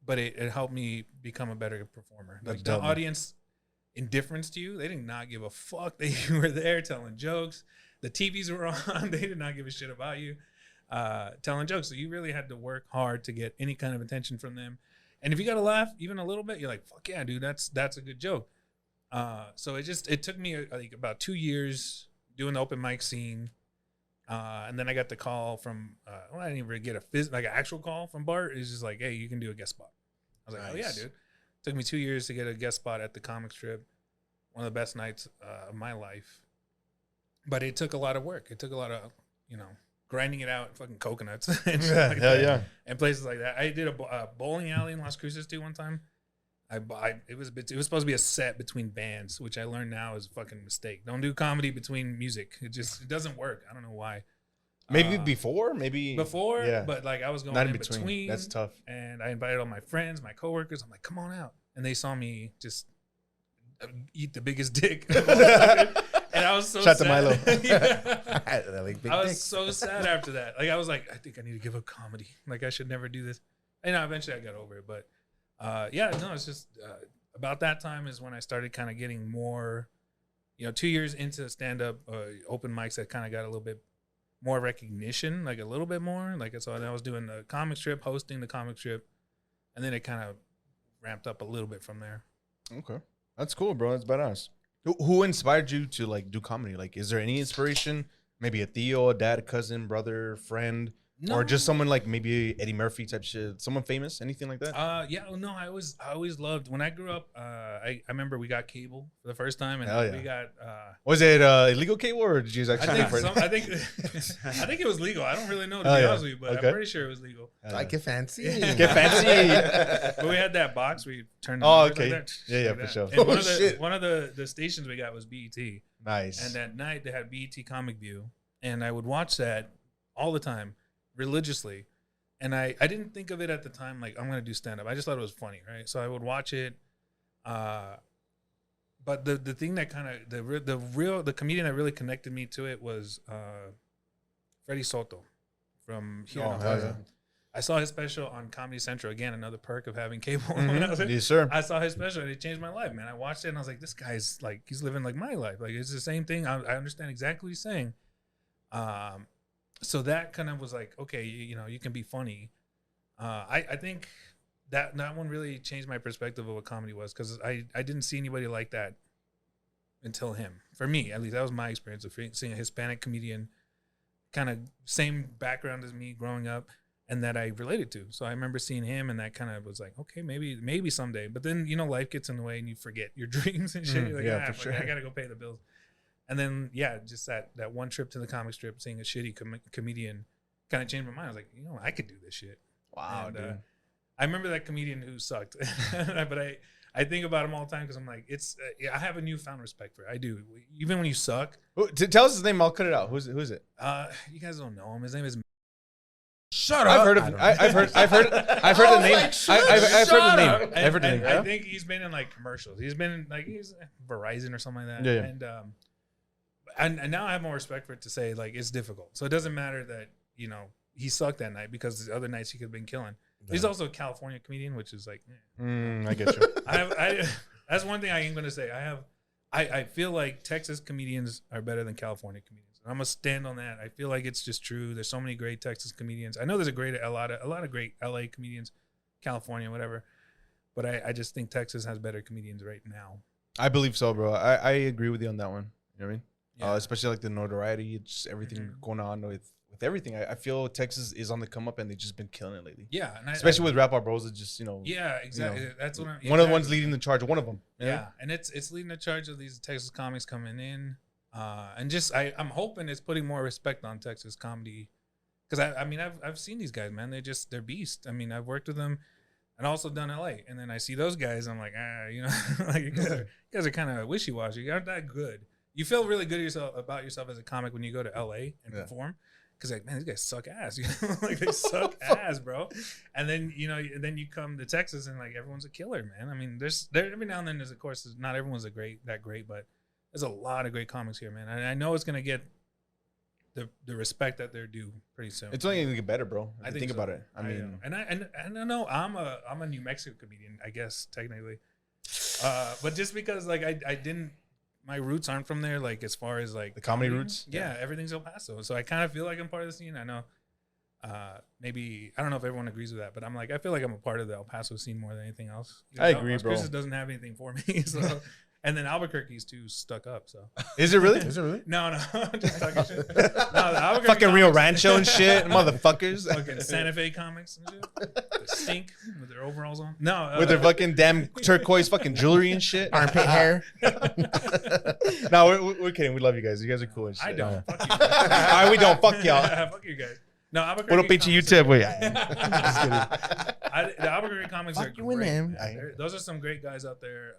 but it helped me become a better performer. That's Like the dope, man. audience indifference to you, they did not give a fuck that you were there telling jokes. The TVs were on, they did not give a shit about you telling jokes. So you really had to work hard to get any kind of attention from them. And if you got to laugh even a little bit, you're like, fuck yeah, dude, that's a good joke. So it took me like about 2 years doing the open mic scene. And then I got the call from, I didn't even get an actual call from Bart. It's just like, hey, you can do a guest spot. I was like, oh yeah, Nice. dude. Took me 2 years to get a guest spot at the comic strip. One of the best nights of my life. But it took a lot of work. It took a lot of, grinding it out, fucking coconuts and shit Yeah, like hell that. yeah. And places like that. I did a bowling alley in Las Cruces too one time. It was supposed to be a set between bands, which I learned now is a fucking mistake. Don't do comedy between music. It doesn't work. I don't know why. Maybe before, maybe Before, Yeah, but like I was going not in in between. between. That's tough. And I invited all my friends, my coworkers. I'm like, come on out, and they saw me just eat the biggest dick. And I was so Shout to sad. Milo. Yeah. I like big I was dicks. so sad after that. Like I was like, I think I need to give up comedy. Like I should never do this. And eventually I got over it. But it's just about that time is when I started kind of getting more, 2 years into stand-up open mics that kind of got a little bit more recognition, like a little bit more. Like so I was doing the comic strip, hosting the comic strip, and then it kind of ramped up a little bit from there. Okay, that's cool, bro. That's badass. Who inspired you to like do comedy? Like, is there any inspiration? Maybe a Theo, a dad, a cousin, brother, friend, or just someone like maybe Eddie Murphy type shit? Someone famous? Anything like that? I always loved when I grew up. I remember we got cable for the first time, and Hell yeah. we got. Was it illegal cable or did you guys I actually? think I think it was legal. I don't really know to Oh, be yeah. honest with you, but Okay. I'm pretty sure it was legal. I get fancy. Get fancy. But we had that box we turned. the Oh, numbers okay. Like that, Yeah, like for that. sure. And Oh, shit. one of the stations we got was BET, Nice. and that night they had BET Comic View, and I would watch that all the time, religiously. And I didn't think of it at the time like I'm gonna do stand up. I just thought it was funny, right? So I would watch it. But the thing that kind of the comedian that really connected me to it was Freddie Soto from here. Oh, in hell Ohio. yeah. I saw his special on Comedy Central. Again, another perk of having cable. Mhm. When I was there. Yes, sir. I saw his special and it changed my life, man. I watched it and I was like, this guy's like, he's living like my life. Like it's the same thing. I understand exactly what he's saying. So that kind of was like, okay, you can be funny. I think that one really changed my perspective of what comedy was because I didn't see anybody like that until him. For me, at least, that was my experience of seeing a Hispanic comedian, kind of same background as me growing up, and that I related to. So I remember seeing him, and that kind of was like, okay, maybe someday. But then life gets in the way, and you forget your dreams and shit. You're like, yeah, for fuck sure. it, I gotta go pay the bills. And then just that one trip to the comic strip, seeing a shitty comedian, kind of changed my mind. I was like, I could do this shit. Wow, And, dude. I remember that comedian who sucked, but I think about him all the time because I'm like, I have a newfound respect for it. I do. Even when you suck. Tell us his name. I'll cut it out. Who's it? You guys don't know him. His name is. Shut up. I've heard of. I've heard the name. I've heard the name. I've heard the name. I think he's been in like commercials. He's been in like Verizon or something like that. Yeah. And now I have more respect for it to say like it's difficult. So it doesn't matter that he sucked that night because the other nights he could have been killing. He's also a California comedian, which is like. I get you. That's one thing I ain't gonna say. I feel like Texas comedians are better than California comedians. I'm gonna stand on that. I feel like it's just true. There's so many great Texas comedians. I know there's a lot of great LA comedians, California, whatever. But I just think Texas has better comedians right now. I believe so, bro. I agree with you on that one. You know what I mean? Yeah. Especially like the notoriety, just everything going on with everything. I feel Texas is on the come up, and they've just been killing it lately. Yeah, and Especially with Rap Our Bros, it's just Yeah, exactly. That's what I'm. one of the ones leading the charge. One of them. Yeah, and it's leading the charge of these Texas comics coming in, and just I'm hoping it's putting more respect on Texas comedy, because I've seen these guys, man. They're beasts. I mean, I've worked with them, and also done LA, and then I see those guys. I'm like, like you guys are kind of wishy washy. You aren't that good. You feel really good about yourself as a comic when you go to LA and perform. Cause like, man, these guys suck ass, like they suck ass, bro. And then then you come to Texas and like everyone's a killer, man. I mean, there every now and then there's, of course, not everyone's that great, but there's a lot of great comics here, man. And I know it's gonna get the respect that they're due pretty soon. It's only gonna get better, bro. I think so. about it. I mean, and I know I'm a New Mexico comedian, I guess technically, but just because like I didn't. My roots aren't from there, like as far as like the comedy roots. Yeah, everything's El Paso, so I kind of feel like I'm part of the scene. I know, maybe I don't know if everyone agrees with that, but I feel like I'm a part of the El Paso scene more than anything else. I agree, Las bro. Cruces doesn't have anything for me, so And then Albuquerque's too stuck up. So Is it really? Is it really? no, just talking shit. No, the Albuquerque Fucking Rio comics- Rancho and shit, motherfuckers. Fucking Santa Fe comics and shit. They stink with their overalls on. No, With their fucking damn turquoise fucking jewelry and shit. Armpit hair. No, we're kidding. We love you guys. You guys are cool and shit. I don't. Yeah. Fuck you guys. All right, we don't. Fuck y'all. Fuck you guys. No, Albuquerque. What a pinche comics YouTube. Wait. The Albuquerque comics are Fuck you and great. him. Man. Those are some great guys out there.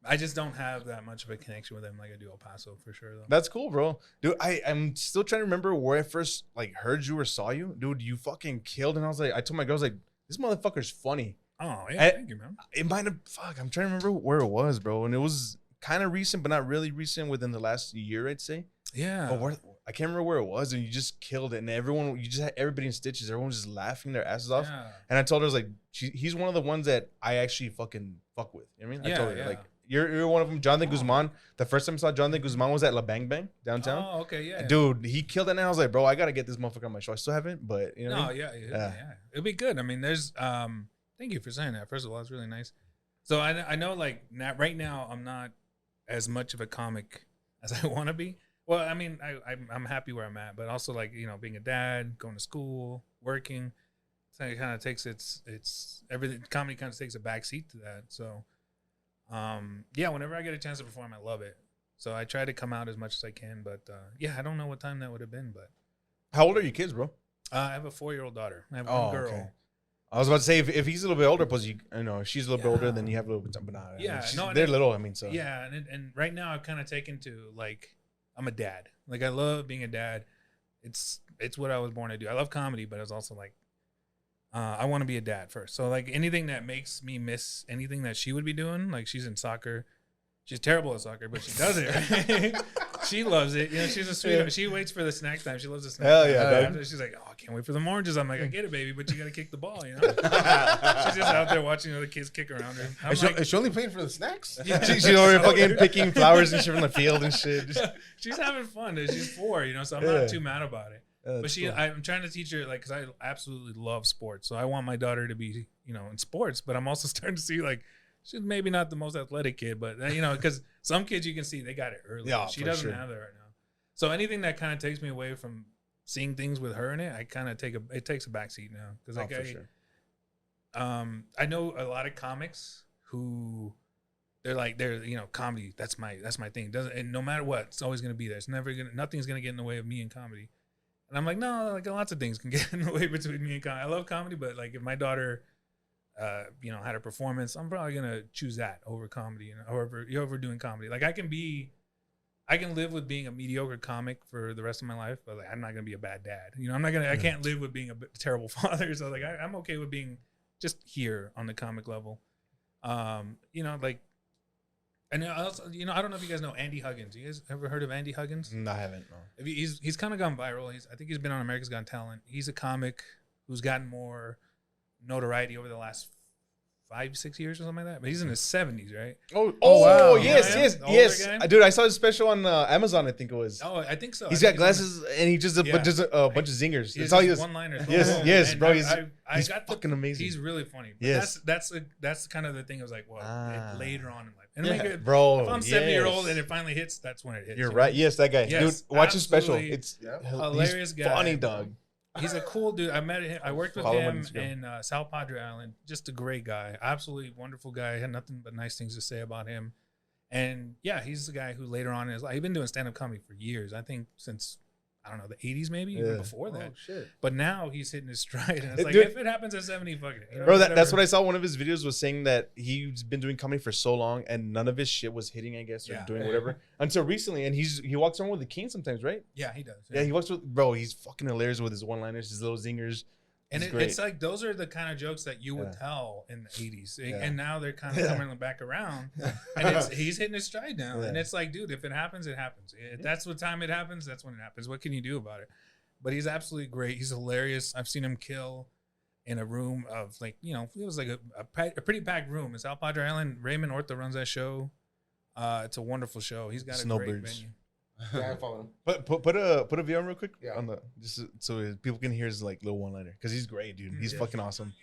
I just don't have that much of a connection with them like I do El Paso for sure though. That's cool, bro. Dude, I'm still trying to remember where I first like heard you or saw you. Dude, you fucking killed. And I was like, I told my girls like, this motherfucker's funny. Oh yeah, thank you, man. It might have, I'm trying to remember where it was, bro. And it was kind of recent, but not really recent within the last year, I'd say. Yeah. But I can't remember where it was, and you just killed it. And you just had everybody in stitches. Everyone was just laughing their asses off. Yeah. And I told her, I was like, he's one of the ones that I actually fucking fuck with. You know what I mean? I Yeah, told her, yeah. like, you're one of them. Jonathan Guzman. The first time I saw Jonathan Guzman was at La Bang Bang downtown. Oh, okay, yeah. Dude, he killed it. And I was like, bro, I got to get this motherfucker on my show. I still haven't, but you know what I mean? Yeah. It'll be good. I mean, there's thank you for saying that. First of all, it's really nice. So I know like right now I'm not as much of a comic as I want to be. Well, I mean, I'm happy where I'm at, but also like, you know, being a dad, going to school, working, so it kind of takes it's everything. Comedy kind of takes a back seat to that. So, yeah, whenever I get a chance to perform, I love it. So I try to come out as much as I can, but yeah, I don't know what time that would have been, but How old are your kids, bro? I have a 4-year-old daughter. I have one girl. Okay. I was about to say if he's a little bit older, plus if she's a little bit older, then you have a little bit. But nah, Yeah, they're little. I mean, so Yeah, and right now I've kind of taken to like I'm a dad. Like I love being a dad. It's what I was born to do. I love comedy, but it's also like I want to be a dad first. So like anything that makes me miss anything that she would be doing, like she's in soccer. She's terrible at soccer, but she does it. Right? She loves it. You know, she's a sweetheart. She waits for the snack time. She loves the snack Hell time. yeah, dog. She's like, oh, I can't wait for the oranges. I'm like, I get it, baby, but you got to kick the ball, you know? She's just out there watching other kids kick around her. I'm like, Is she only playing for the snacks? she's over fucking picking flowers and shit from the field and shit. she's having fun. Dude. She's 4, you know, so I'm not too mad about it. But That's cool. I'm trying to teach her, like, because I absolutely love sports. So I want my daughter to be, you know, in sports. But I'm also starting to see, like, she's maybe not the most athletic kid, but, you know, because some kids you can see they got it early. Yeah, she for doesn't sure. have that right now. So anything that kind of takes me away from seeing things with her in it, I kind of it takes a backseat now. Because, like, for sure. I know a lot of comics who they're you know, comedy, that's my thing. And no matter what, it's always gonna be there. Nothing's gonna get in the way of me and comedy. And I'm like, no, like lots of things can get in the way between me and comedy. I love comedy, but like if my daughter you know, had a performance, I'm probably gonna choose that over comedy, you know, over doing comedy. Like I can live with being a mediocre comic for the rest of my life, but like I'm not gonna be a bad dad. You know, I can't live with being a terrible father. So like I'm okay with being just here on the comic level. You know, like, and also, you know, I don't know if you guys know Andy Huggins. You guys ever heard of Andy Huggins? No, I haven't. No. He's kind of gone viral. I think he's been on America's Got Talent. He's a comic who's gotten more notoriety over the last 5-6 years or something like that. But he's in his 70s, right? Oh, wow. Yes, Yeah, yes, the older yes. guy? Dude, I saw his special on Amazon. I think it was. Oh, I think so. He's I got think he's glasses and he just a bunch of zingers. He's That's all he was. one-liners. Yes, yes, And bro. he's fucking amazing. He's really funny. But Yes. that's kind of the thing. I was like, well, later on in life, and Yeah, like, if bro. I'm 70-year-old and it finally hits, that's when it hits. You're you know? right. Yes, that guy. Yes, Dude, watch his special. absolutely. It's Hilarious he's guy. funny, dog. He's a cool dude. I met him. I worked with Follow him on him Instagram. in South Padre Island. Just a great guy. Absolutely wonderful guy. Had nothing but nice things to say about him. And yeah, he's the guy who later on in his life, he's been doing stand-up comedy for years. I think since, I don't know, the 80s maybe, even before that. Shit. But now he's hitting his stride. And it's like, Dude. if it happens at 70, fuck it. You know, Bro, that's whatever. what I saw. One of his videos was saying that he's been doing comedy for so long and none of his shit was hitting, I guess, or Yeah. doing whatever until recently. And he walks around with a cane sometimes, right? Yeah, he does. Yeah, he walks with, bro, he's fucking hilarious with his one-liners, his little zingers. And He's great. it's like those are the kind of jokes that you would Yeah. tell in the 80s. Yeah. And now they're kind of coming back around. And he's hitting his stride now. Yeah. And it's like, dude, if it happens, it happens. If that's what time it happens, that's when it happens. What can you do about it? But he's absolutely great. He's hilarious. I've seen him kill in a room of like, you know, it was like a pretty packed room. It's South Padre Island. Raymond Orta runs that show. It's a wonderful show. He's got a great Snowbirds. venue. Yeah, I follow him. But put a video on real quick Yeah. on the just so people can hear his like little one-liner because he's great, dude. He's Yeah. fucking awesome.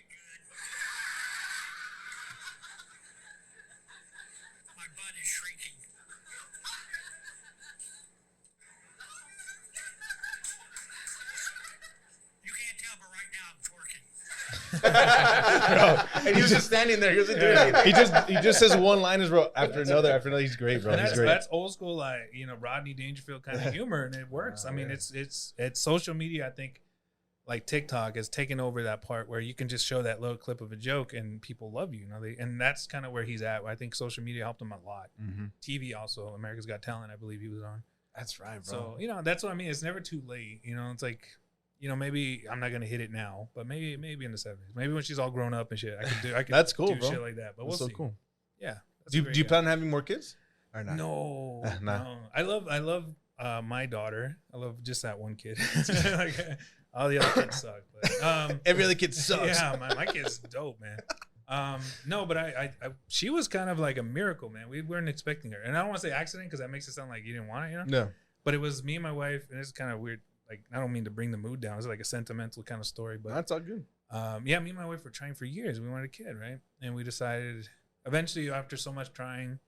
My butt And he was just standing there. He wasn't doing anything. He just says one line after another. He's great, bro. And He's great. That's old school, like, you know, Rodney Dangerfield kind of humor, and it works. I mean, it's social media. I think like TikTok has taken over that part where you can just show that little clip of a joke and people love you. You know, and that's kind of where he's at. I think social media helped him a lot. Mm-hmm. TV also, America's Got Talent, I believe he was on. That's right, bro. So, you know, that's what I mean. It's never too late. You know, it's like, you know, maybe I'm not gonna hit it now, but maybe in the 70s, maybe when she's all grown up and shit, I could That's cool, do bro. shit like that. But That's we'll so see. cool. Yeah. Do you plan on having more kids or not? No, Nah. no. I love my daughter. I love just that one kid. Like, all the other kids suck. But, Every other kid sucks. Yeah, my kid's dope, man. No, but I she was kind of like a miracle, man. We weren't expecting her, and I don't want to say accident because that makes it sound like you didn't want it, you know. No. But it was me and my wife, and it's kind of weird. Like, I don't mean to bring the mood down. It's like a sentimental kind of story, but That's all good. yeah, me and my wife were trying for years. We wanted a kid, right? And we decided eventually, after so much trying,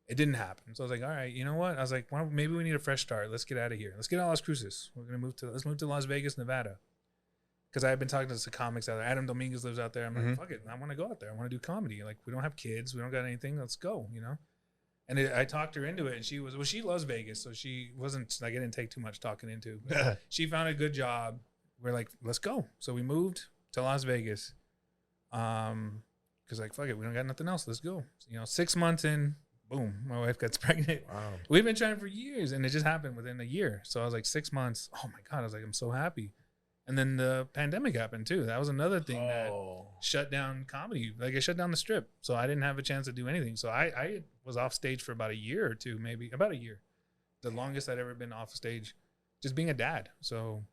it didn't happen. So I was like, all right, you know what? I was like, well, maybe we need a fresh start. Let's get out of here. Let's get out of Las Cruces. Let's move to Las Vegas, Nevada. Because I had been talking to some comics out there. Adam Dominguez lives out there. I'm like, fuck it. I want to go out there. I want to do comedy. Like, we don't have kids. We don't got anything. Let's go, you know? And I talked her into it, and she loves Vegas, so she wasn't, like, I didn't take too much talking into. But she found a good job. We're like, let's go. So we moved to Las Vegas. Because, like, fuck it, we don't got nothing else. Let's go. So, you know, 6 months in, boom, my wife gets pregnant. Wow. We've been trying for years, and it just happened within a year. So I was like, 6 months. Oh, my God. I was like, I'm so happy. And then the pandemic happened, too. That was another thing that shut down comedy. Like, it shut down the Strip. So I didn't have a chance to do anything. So I was off stage for about a year or two, maybe. About a year. The longest I'd ever been off stage. Just being a dad. So,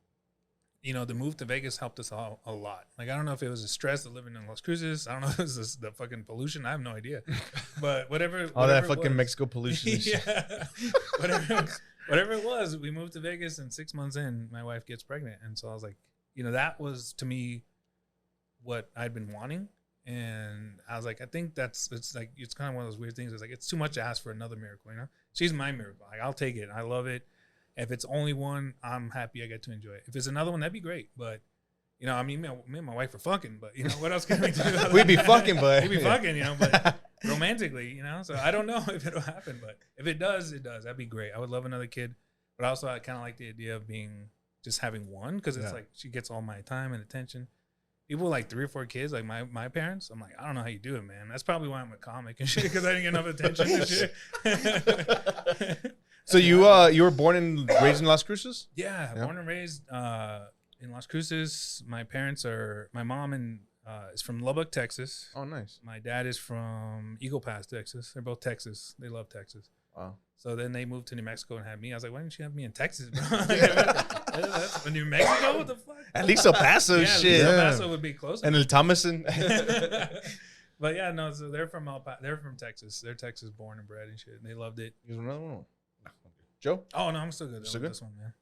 you know, the move to Vegas helped us all a lot. Like, I don't know if it was the stress of living in Las Cruces. I don't know if it was the fucking pollution. I have no idea. But whatever. All that it fucking was, Mexico pollution. Yeah. Whatever it was, we moved to Vegas, and 6 months in, my wife gets pregnant. And so I was like, you know, that was to me what I'd been wanting. And I was like, I think it's kind of one of those weird things. It's like, it's too much to ask for another miracle, you know? She's my miracle. Like, I'll take it. I love it. If it's only one, I'm happy I get to enjoy it. If it's another one, that'd be great. But, you know, I mean, me and my wife are fucking, but, you know, what else can we do? We'd be fucking, but. We'd be fucking, you know, but romantically, you know? So I don't know if it'll happen, but if it does, it does. That'd be great. I would love another kid. But also, I kind of like the idea of just having one, because it's like she gets all my time and attention. People with like 3 or 4 kids, like my parents, I'm like, I don't know how you do it, man. That's probably why I'm a comic and shit, because I didn't get enough attention and shit. So you were born and raised in Las Cruces? Yeah, born and raised in Las Cruces. My mom is from Lubbock, Texas. Oh, nice. My dad is from Eagle Pass, Texas. They're both Texas. They love Texas. Wow. So then they moved to New Mexico and had me. I was like, why didn't you have me in Texas, bro? That's New Mexico? What the fuck? At least El Paso, yeah, shit. El Paso would be closer. And El Thomason. But yeah, no. So they're from they're from Texas. They're Texas born and bred and shit. And they loved it. Here's another one. Joe? Oh no, I'm still good. Still good? This one, man.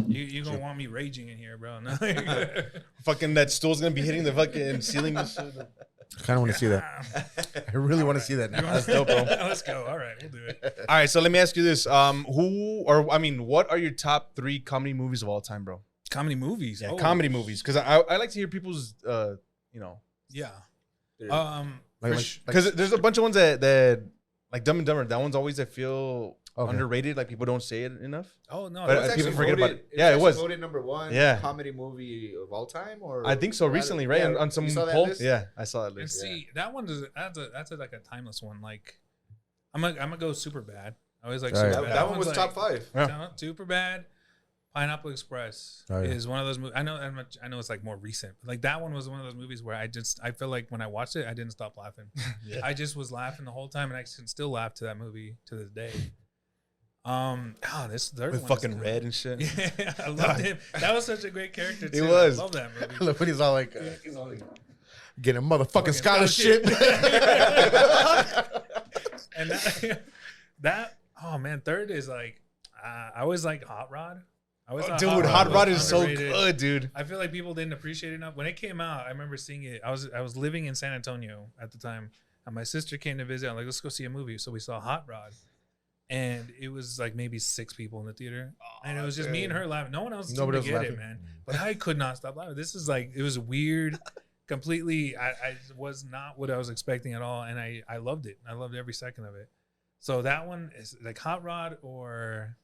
You gonna want me raging in here, bro? No. Fucking that stool's gonna be hitting the fucking ceiling and shit. I kind of want to see that. I really want to see that now. That's dope, bro. Let's go. All right, we'll do it. All right, so let me ask you this: what are your top 3 comedy movies of all time, bro? Comedy movies. Yeah, Oh. comedy movies, because I like to hear people's, you know, Yeah. because there's a bunch of ones that like Dumb and Dumber. That one's always I feel underrated. Like people don't say it enough. Oh no, But It's people actually forget about voted- it. Yeah, it actually was. voted #1 Yeah. comedy movie of all time, or I think so. Recently, right? Yeah, On some you saw that poll. list? Yeah, I saw that And list. see, that one is that's like a timeless one. Like, I'm gonna go super bad. I always like All right. super bad. That one was one's top like, 5. Yeah. Super bad. Pineapple Express Oh, yeah. is one of those movies. I know it's like more recent, but like that one was one of those movies where I feel like when I watched it, I didn't stop laughing. Yeah. I just was laughing the whole time, and I can still laugh to that movie to this day. This third With one is fucking good. red and shit. Yeah, I loved him. That was such a great character too. was. I love that movie. Look when he's all like getting a motherfucking scholarship. And that oh man, third is like I always like Hot Rod. I always thought Dude, Hot Rod was is so underrated. good, dude. I feel like people didn't appreciate it enough. When it came out, I remember seeing it. I was living in San Antonio at the time, and my sister came to visit. I'm like, let's go see a movie. So we saw Hot Rod, and it was like maybe 6 people in the theater, and it was just me and her laughing. No one else seemed to Nobody else get it, laughing. man. But I could not stop laughing. This is like, it was weird. completely. I was not what I was expecting at all, and I loved it. I loved every second of it. So that one is like Hot Rod, or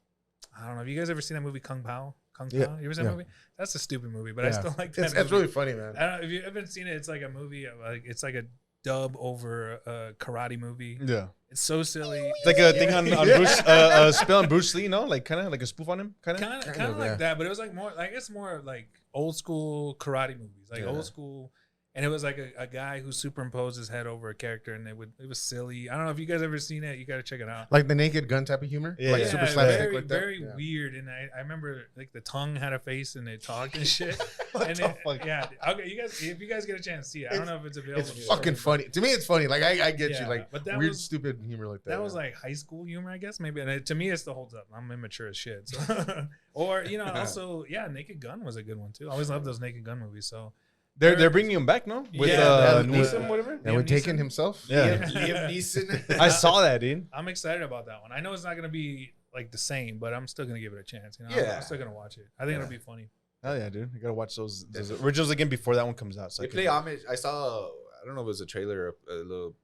I don't know. Have you guys ever seen that movie Kung Pao? Kung Pao? Yeah, You ever seen that movie? That's a stupid movie, but I Yeah. still like that. It's movie. really funny, man. I don't know if you haven't seen it. It's like a movie. Like it's like a dub over a karate movie. Yeah. It's so silly. It's like a thing on Bruce, a spill on Bruce Lee, no? Like kind of like a spoof on him, kind of. Kind of like yeah. that, but it was like more like it's more like old school karate movies, like old school. And it was like a guy who superimposed his head over a character, and it was silly. I don't know if you guys ever seen it. You got to check it out. Like the Naked Gun type of humor, Yeah, like yeah. super slapstick, very, like that. very Yeah. weird. And I remember like the tongue had a face and it talked and shit. What and the it, fuck? yeah, okay, you guys, if you guys get a chance to see it, I don't know if it's available. It's fucking funny. To me, it's funny. Like I get Yeah, you. Like but that weird, was- stupid humor like that. That was like high school humor, I guess, maybe. And to me, it still holds up. I'm immature as shit. So. Or, also, Naked Gun was a good one, too. I always love those Naked Gun movies. So They're bringing him back, no? With Yeah, Neeson, whatever. and with Liam Taken Neeson? himself. Yeah. Liam Neeson. I saw that, dude. I'm excited about that one. I know it's not going to be like the same, but I'm still going to give it a chance. Yeah. I'm still going to watch it. I think it'll be funny. Oh yeah, dude. You gotta watch those originals again before that one comes out. So They play homage. I saw. I don't know if it was a trailer or a little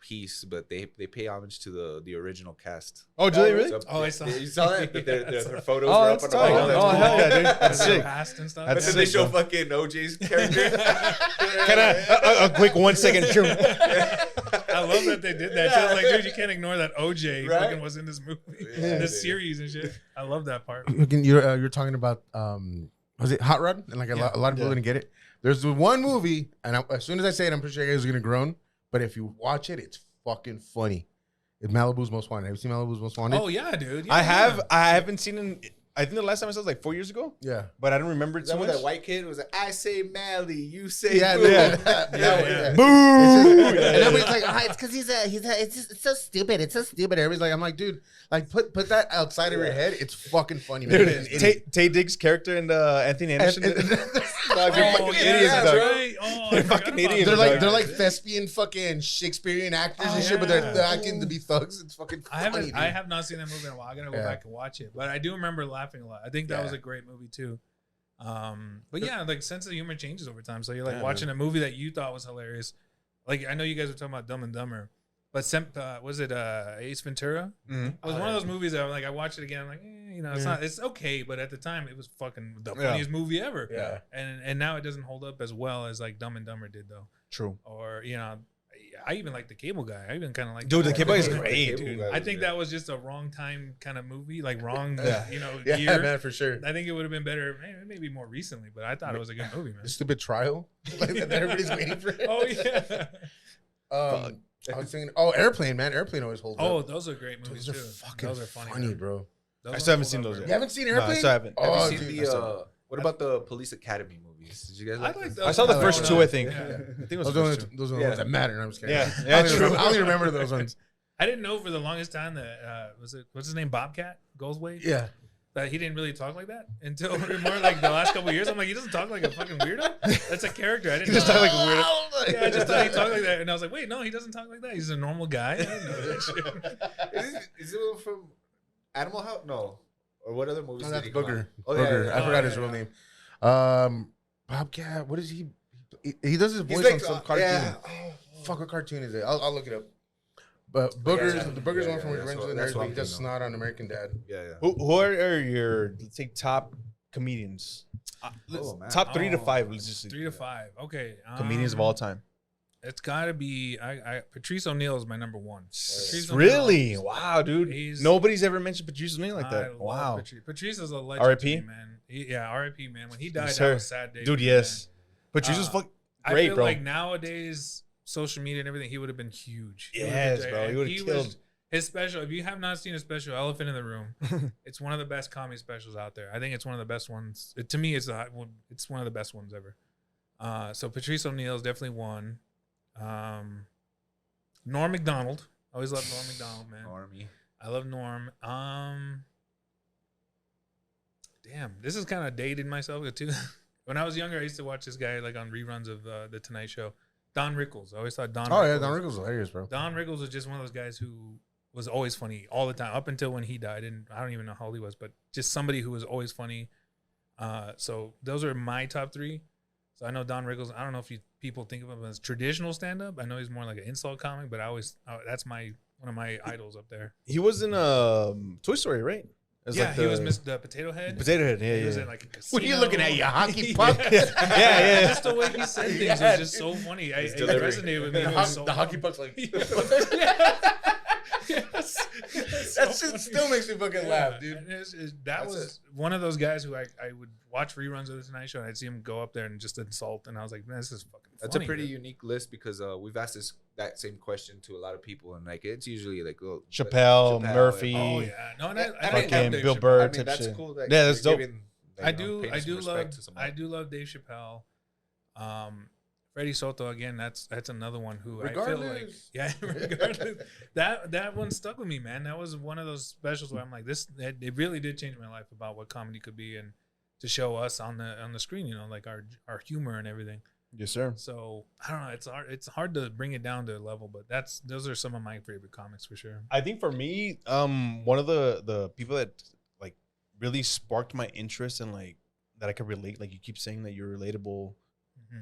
piece, but they pay homage to the original cast. Oh, do they really? So, Oh, I saw- You saw that? Their photos Oh, were that's up on the tight. wall. Oh, hell yeah, dude. That's Their sick. past and stuff. And That's then they sick, show bro. fucking OJ's character. Kind of a quick 1 second shoot. I love that they did that. Just like, dude, you can't ignore that OJ Right? fucking was in this movie, Yeah, this dude. series and shit. I love that part. You're talking about was it Hot Rod? And like a lot of people Yeah. didn't get it. There's the one movie, and as soon as I say it, I'm pretty sure you guys are gonna groan. But if you watch it, it's fucking funny. It's Malibu's Most Wanted. Have you seen Malibu's Most Wanted? Oh yeah, dude. Yeah, I have. I haven't seen it. I think the last time I saw it was like 4 years ago, Yeah. but I don't remember it Is so that much. when that white kid was like, I say Mally, you say Yeah, boo. yeah. Yeah. Boo! And Yeah. everybody's like, it's because it's so stupid. It's so stupid. Everybody's like, I'm like, dude, like put that outside of your head. It's fucking funny, man. Dude, And Tay Diggs' character in the Anthony Anderson. Dog, you're Oh, fucking yeah, idiots, that's dog. right. Oh, I They're forgot fucking about idiots, that. they're like thespian fucking Shakespearean actors and shit, but they're acting to be thugs. It's fucking funny. I have not seen that movie in a while. I gotta go Yeah. back and watch it. But I do remember laughing a lot. I think that was a great movie too. But yeah, like sense of humor changes over time. So you're like watching a movie that you thought was hilarious. Like I know you guys were talking about Dumb and Dumber, but was it Ace Ventura? Mhm. It was one of those movies that I watched it again. I'm like, it's not, it's okay, but at the time it was fucking the Yeah. funniest movie ever. Yeah. And now it doesn't hold up as well as like Dumb and Dumber did though. True. Or I even like the Cable Guy. I even kind of like Dude, the that. Cable Guy is The great, Cable dude. Guy I think that was just a wrong time kind of movie, like wrong, Yeah. Yeah, year. man, for sure. I think it would have been better, maybe more recently, but I thought it was a good movie, man. The stupid trial like, that everybody's waiting for. Oh yeah. I was thinking, Airplane, man. Airplane always holds Oh, up. those are great movies Those are too. fucking Those are funny, funny, man. bro. Those I ones still haven't hold seen up those very yet. You haven't seen No, Airplane? I still haven't. Oh, Have you seen dude, the what about the Police Academy movies? Did you guys I like like those? those. I saw the Oh, first no. two, I think. Yeah. I think it was those the are first the two. those are the Yeah. ones that matter. I'm just kidding. Yeah. I Yeah, only true. remember- I only remember those ones. I didn't know for the longest time that what's his name, Bobcat Goldthwait? Yeah. That he didn't really talk like that until more like the last couple of years. I'm like, he doesn't talk like a fucking weirdo. That's a character. I didn't just know. talk like a weirdo. Yeah, I just thought he talked like that, and I was like, wait, no, he doesn't talk like that. He's a normal guy. I didn't know that shit. Is it from Animal House? No. Or what other movies No, did that's he come Booger. out? Oh, Booger. yeah, I yeah. forgot Oh, his yeah. real name. Bobcat. What is he? He does his He's voice like, on some cartoon. yeah. Fuck, what cartoon is it? I'll look it up. But Boogers, Yeah, the Boogers yeah, one from yeah, Revenge of the that's Nerds, what but I'm he does thinking of. snot on American Dad. Yeah, yeah. Who are your, let's say, top comedians? man. Top 3 to Oh, 5. Let's just 3 to 5. Okay. comedians of all time. It's got to be Patrice O'Neal is my number one. Patrice Really? O'Neal, Wow, dude. He's- Nobody's ever mentioned Patrice O'Neal like I that. love Wow. Patrice. Patrice is a legend. R.I.P.? to me, man. R.I.P. Man. When he died, Yes, that sir. was a sad day. Dude, for me, yes. Patrice was Uh, fucking man. great, I feel bro. like nowadays, social media and everything, he would have been huge. He would've Yes, been- bro. He and would've was- killed. His special, if you have not seen his special, Elephant in the Room, it's one of the best comedy specials out there. I think it's one of the best ones. To me, it's one of the best ones ever. So Patrice O'Neal is definitely one. Norm Macdonald. I always loved Norm Macdonald, man. Army. I love Norm. Damn, this is kind of dated myself too. When I was younger, I used to watch this guy like on reruns of the Tonight Show. Don Rickles. I always thought Don. Oh Rickles, yeah, Don Rickles is hilarious, bro. Don Rickles was just one of those guys who was always funny all the time, up until when he died. And I don't even know how old he was, but just somebody who was always funny. So those are my top 3. So I know Don Rickles. I don't know if people think of him as traditional stand up. I know he's more like an insult comic, but that's one of my idols up there. He was in Toy Story, right? As Yeah, like he was Mr. Potato Head. Potato Head. Yeah, He was yeah. in like a casino. What are you looking at, your hockey puck? Yeah. Just the way he said things was just so funny. It delivery. resonated with me. It was so The hockey funny. puck's like. Yes. That shit still makes me fucking laugh, dude. And that was one of those guys who I would watch reruns of the Tonight Show and I'd see him go up there and just insult, and I was like, man, this is fucking funny. That's a pretty unique list because we've asked that same question to a lot of people, and like it's usually like Chappelle, Murphy. Oh yeah, no, and I Fucking love Dave Bill Chappelle. Burr I mean, type that's shit. cool. That Yeah, that's you're dope. giving, I paying some respect to someone. I do love Dave Chappelle. Freddie Soto again. That's another one who I feel like regardless. That one stuck with me, man. That was one of those specials where I'm like, it really did change my life about what comedy could be and to show us on the screen, you know, like our humor and everything. Yes, sir. So I don't know. It's hard to bring it down to a level, but those are some of my favorite comics for sure. I think for me, one of the people that like really sparked my interest and like that I could relate, like you keep saying that you're relatable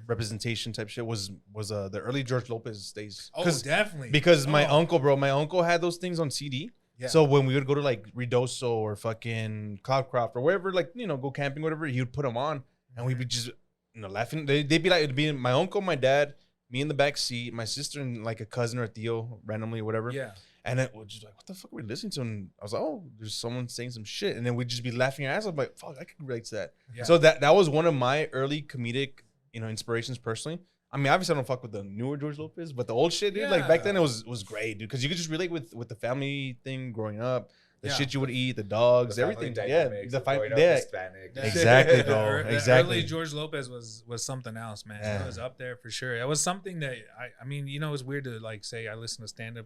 representation type shit was the early George Lopez days. Oh, definitely. Because my uncle had those things on CD. Yeah. So when we would go to like Redoso or fucking Cloudcroft or wherever, like, you know, go camping, whatever, he would put them on and we would just, you know, laughing. They'd be like, it'd be my uncle, my dad, me in the back seat, my sister and like a cousin or a Theo randomly or whatever. Yeah. And then we're just like, what the fuck are we listening to? And I was like, oh, there's someone saying some shit. And then we'd just be laughing our ass off. I'm like, fuck, I could relate to that. Yeah. So that was one of my early comedic, you know, inspirations personally. I mean, obviously I don't fuck with the newer George Lopez, but the old shit, dude, like back then it was great, dude. Because you could just relate with the family thing growing up, the shit you would eat, the dogs, The everything. dynamics Yeah, of growing up yeah. Hispanic. Exactly, bro. The Exactly. early George Lopez was something else, man. Yeah. It was up there for sure. It was something that I mean, you know, it's weird to like say I listen to stand up,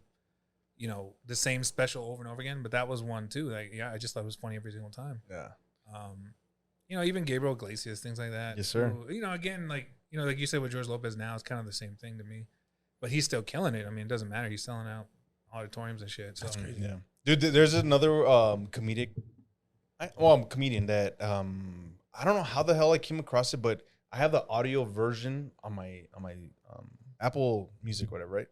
you know, the same special over and over again, but that was one too. Like, yeah, I just thought it was funny every single time. Yeah. You know, even Gabriel Iglesias, things like that. Yes, sir. Who, you know, again, like you said with George Lopez now, it's kind of the same thing to me. But he's still killing it. I mean, it doesn't matter. He's selling out auditoriums and shit. So. That's crazy. Yeah. Dude, there's another comedian that I don't know how the hell I came across it, but I have the audio version on my Apple Music, whatever, right?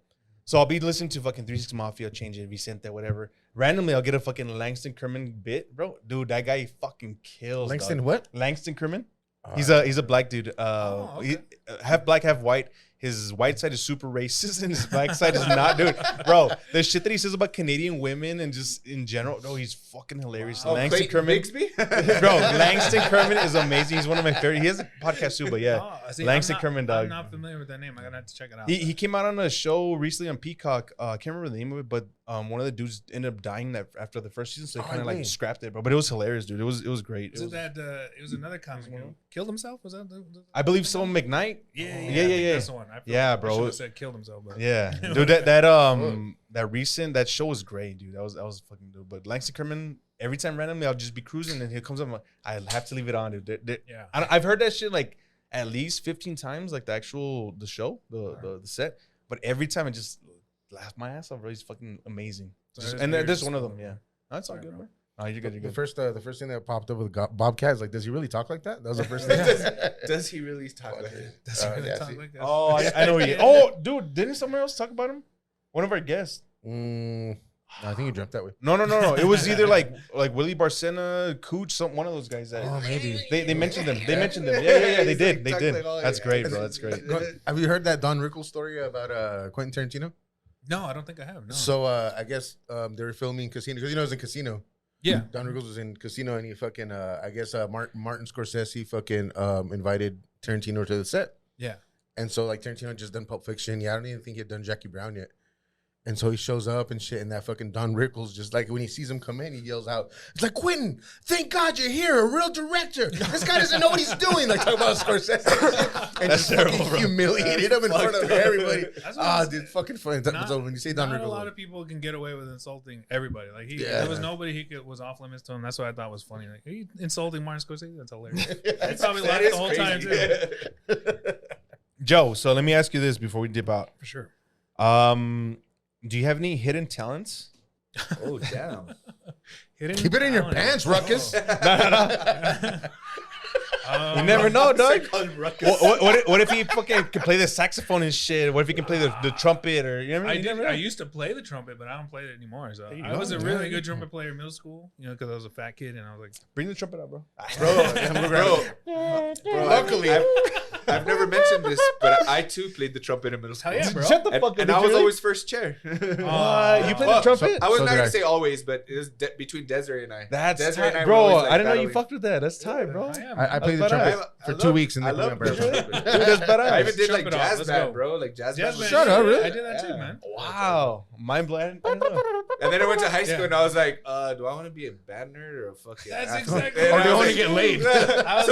So I'll be listening to fucking 3 6 Mafia, Change It, Vicente, whatever. Randomly, I'll get a fucking Langston Kerman bit, bro. Dude, that guy fucking kills. Langston dog. what? Langston Kerman. He's a black dude. okay. Half black, half white. His white side is super racist and his black side is not, dude. Bro, the shit that he says about Canadian women and just in general, no, he's fucking hilarious. Oh, Langston Clayton Kerman. Bigsby? Bro, Langston Kerman is amazing. He's one of my favorite. He has a podcast too, but yeah. See, Langston Kerman, dog. I'm not familiar with that name. I'm gonna have to check it out. He came out on a show recently on Peacock. I can't remember the name of it, but one of the dudes ended up dying after the first season, so they kind of like scrapped it, bro. But it was hilarious, dude. It was great. Is it that it was another comic who killed himself? Was that I believe someone McKnight. Yeah. Yeah. That's the one. Yeah, I bro. should have said killed himself, but Yeah, dude. That show was great, dude. That was fucking dude. But Langston Kerman, every time randomly, I'll just be cruising and he comes up. I have to leave it on, dude. Yeah. I've heard that shit like at least 15 times, like the show, the set. But every time I just laugh my ass off, bro. He's fucking amazing. So And there's one of them. Yeah, that's all good, bro. Oh, you're good. You're The good. first thing that popped up with Bobcat is like, does he really talk like that? That was the first thing. Does he really talk like that? Does he really yeah, talk see. like that? Oh, I know he. Oh, dude, didn't someone else talk about him? One of our guests. No, I think you dreamt that way. No. It was either like Willie Barcena, Cooch, one of those guys that. Oh, maybe. They mentioned them. They mentioned them. Yeah. They did. They did. That's great, bro. That's great. Have you heard that Don Rickles story about Quentin Tarantino? No, I don't think I have. No. So I guess they were filming Casino because it was in Casino. Yeah. Don Rickles was in Casino and he fucking I guess Martin Scorsese fucking invited Tarantino to the set. Yeah. And so like Tarantino had just done Pulp Fiction. Yeah, I don't even think he had done Jackie Brown yet. And so he shows up and shit, and that fucking Don Rickles, just like when he sees him come in, he yells out, it's like, Quentin, thank God you're here, a real director. This guy doesn't know what he's doing. Like, talking about Scorsese. And That's just terrible, fucking bro. humiliated him in front of everybody. That's what I'm Dude, saying. fucking funny. So when you say Don Not Rickles, a lot of people can get away with insulting everybody. Like Yeah. there was nobody was off limits to him. That's what I thought was funny. Like, are you insulting Martin Scorsese? That's hilarious. He probably laughed the whole time too. Joe, so let me ask you this before we dip out. For sure. Do you have any hidden talents? Oh, damn. keep it in your pants, Ruckus. No. You never know, dog. Call him Ruckus. What if he fucking can play the saxophone and shit? What if he can play the trumpet or you know what I mean? You never know. I used to play the trumpet, but I don't play it anymore. So you I go. was a really good trumpet player in middle school, you know, because I was a fat kid and I was like, Bring the trumpet out, bro. Bro, luckily, I've never mentioned this, but I too played the trumpet in middle school. hell yeah, bro. Shut the And, fuck up. and did I you was really? always first chair. You played the trumpet? I was So not did gonna I. say always, but it was between Desiree and I. That's Desiree and tight, I were bro. always, like, I didn't know you battling. fucked with that. That's tight, bro. Oh, yeah, man. I played the That's trumpet badass. for I 2 love- weeks and I then love put the my trumpet. Dude, that's badass. I even did like Trumpet off, jazz let's band, go. bro. Like jazz Jazz band. band. Shut up, really? I did that too, man. Wow. Mind blown. I didn't know. And then I went to high school Yeah. and I was like, do I want to be a band nerd or a fucking That's athlete? exactly And what I I was wanna like- get laid. So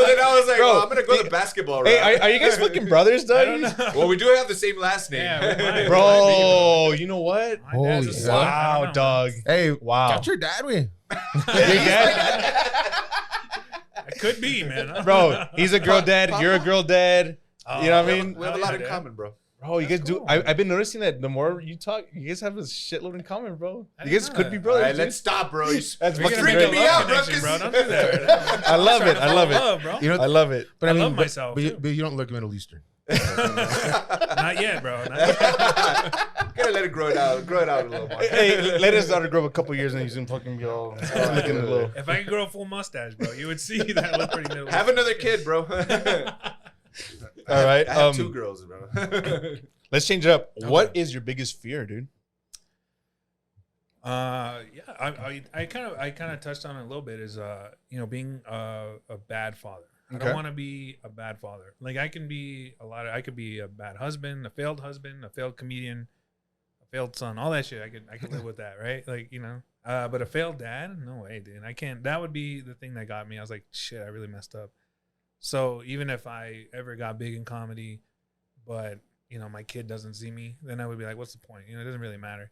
then I was like, Bro, I'm gonna go the basketball route. Hey, are you guys fucking brothers, I don't dog? know. Well, we do have the same last name. Yeah, we might. Bro, you know what? My dad's Holy a slut. I Wow, don't know. dog. Hey, Wow. got your dad with. Big dad. It could be, man. Bro, he's a girl dad. You're a girl dad. Oh, You know what I We have, mean? we have a Oh, lot yeah, in Dad. common, bro. Bro, you That's guys do. cool. I've been noticing that the more you talk, you guys have a shitload in common, bro. I You didn't guys know could that. be All brothers. right, dude. let's stop, bro. That's We're fucking gonna great. make a me love out, connection, Ruckus. bro. Don't do that. I love it. I love it. Love, bro. You know, I love it. but I I mean, love myself, But too. you don't look Middle Eastern. Not yet, bro. Not yet. Gotta let it grow it out. Grow it out a little more. Hey, let his daughter grow up a couple years and he's gonna fucking be all looking a little. If I could grow a full mustache, bro, you would see that I look pretty middle. Have another kid, bro. All right. I have 2 girls, bro. Let's change it up. Okay. What is your biggest fear, dude? Yeah, I kind of touched on it a little bit. Is being a bad father. I Okay. don't want to be a bad father. Like I could be a bad husband, a failed comedian, a failed son, all that shit. I could live with that, right? Like but a failed dad, no way, dude. I can't. That would be the thing that got me. I was like, shit, I really messed up. So even if I ever got big in comedy, but my kid doesn't see me, then I would be like, what's the point? It doesn't really matter.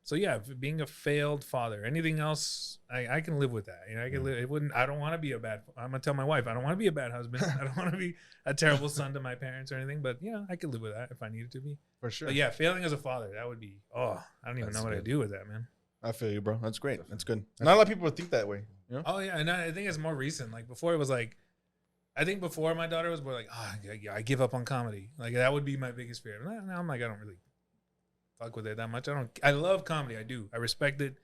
So yeah, being a failed father, anything else, I can live with that. I can live. I don't want to be a bad. I'm gonna tell my wife, I don't want to be a bad husband. I don't want to be a terrible son to my parents or anything. But I could live with that if I needed to be. For sure. But yeah, failing as a father, that would be. I don't even That's know what I'd good. do with that, man. I feel you, bro. That's great. That's good. Not a lot of people would think that way. You know? Oh yeah, and I think it's more recent. Like before, it was like, I think before my daughter was more like, I give up on comedy. Like that would be my biggest fear. Now I'm like, I don't really fuck with it that much. I love comedy. I do. I respect it.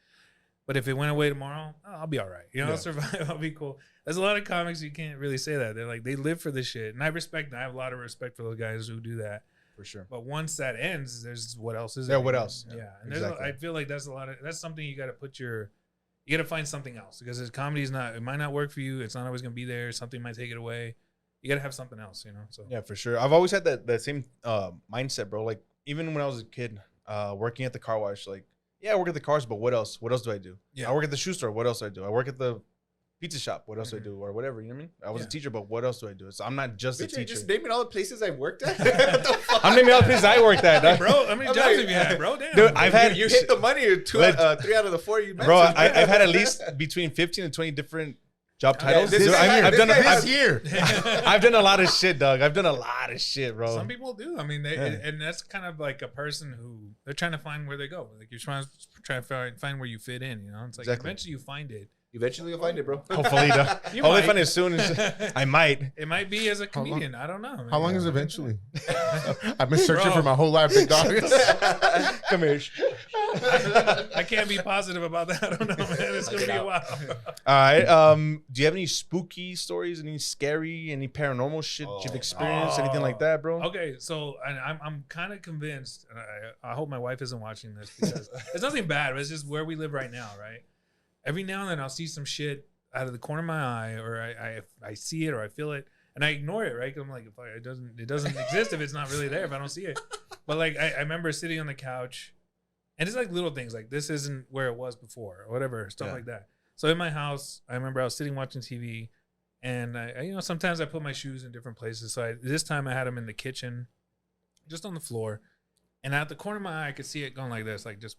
But if it went away tomorrow, I'll be all right. I'll survive. I'll be cool. There's a lot of comics you can't really say that. They're like, they live for this shit. And I respect that. I have a lot of respect for those guys who do that. For sure. But once that ends, there's what else is Yeah, there? what else? Yeah. Yeah, And exactly. I feel like that's something you got to you got to find something else because comedy it might not work for you. It's not always going to be there. Something might take it away. You got to have something else, So Yeah, for sure. I've always had that same mindset, bro. Like even when I was a kid, working at the car wash, like I work at the cars, but what else? What else do I do? Yeah. I work at the shoe store. What else do I do? I work at the pizza shop. What else do I do? Or whatever. You know what I mean? I was a Yeah. teacher, but what else do I do? So I'm not just a Bitch, you're teacher. just naming all the places I've worked at. What the fuck? I'm naming all the places I worked at, Hey, dog. bro, how many I'm jobs like- have you had, bro? Damn. Dude, I've had You hit the money. 3 out of the 4 you mentioned. bro. I've had at least between 15 and 20 different job titles. this Dude, guy- I've this done. guy I've, has- Here. I've done a lot of shit, dog. I've done a lot of shit, bro. Some people do. I mean, Yeah. and that's kind of like a person who they're trying to find where they go. Like you're trying to find where you fit in. It's like Exactly. eventually you find it. Eventually you'll find it, bro. Hopefully, dog. You Hopefully, might. find it as soon as I might. It might be as a How long- comedian. I don't know. How long is eventually? I've been searching Bro. for my whole life, big dog. Come here. I can't be positive about that. I don't know, man. It's gonna be a while. All right. Do you have any spooky stories? Any scary? Any paranormal shit you've Oh. experienced? Anything like that, bro? Okay, so and I'm kind of convinced. And I hope my wife isn't watching this because it's nothing bad. But it's just where we live right now, right? Every now and then I'll see some shit out of the corner of my eye, or I see it, or I feel it, and I ignore it, right? 'Cause I'm like, it doesn't exist if it's not really there. If I don't see it, but like I remember sitting on the couch, and it's like little things like this isn't where it was before, or whatever stuff Yeah. like that. So in my house, I remember I was sitting watching TV. And I sometimes I put my shoes in different places. So this time I had them in the kitchen, just on the floor, and at the corner of my eye, I could see it going like this, like just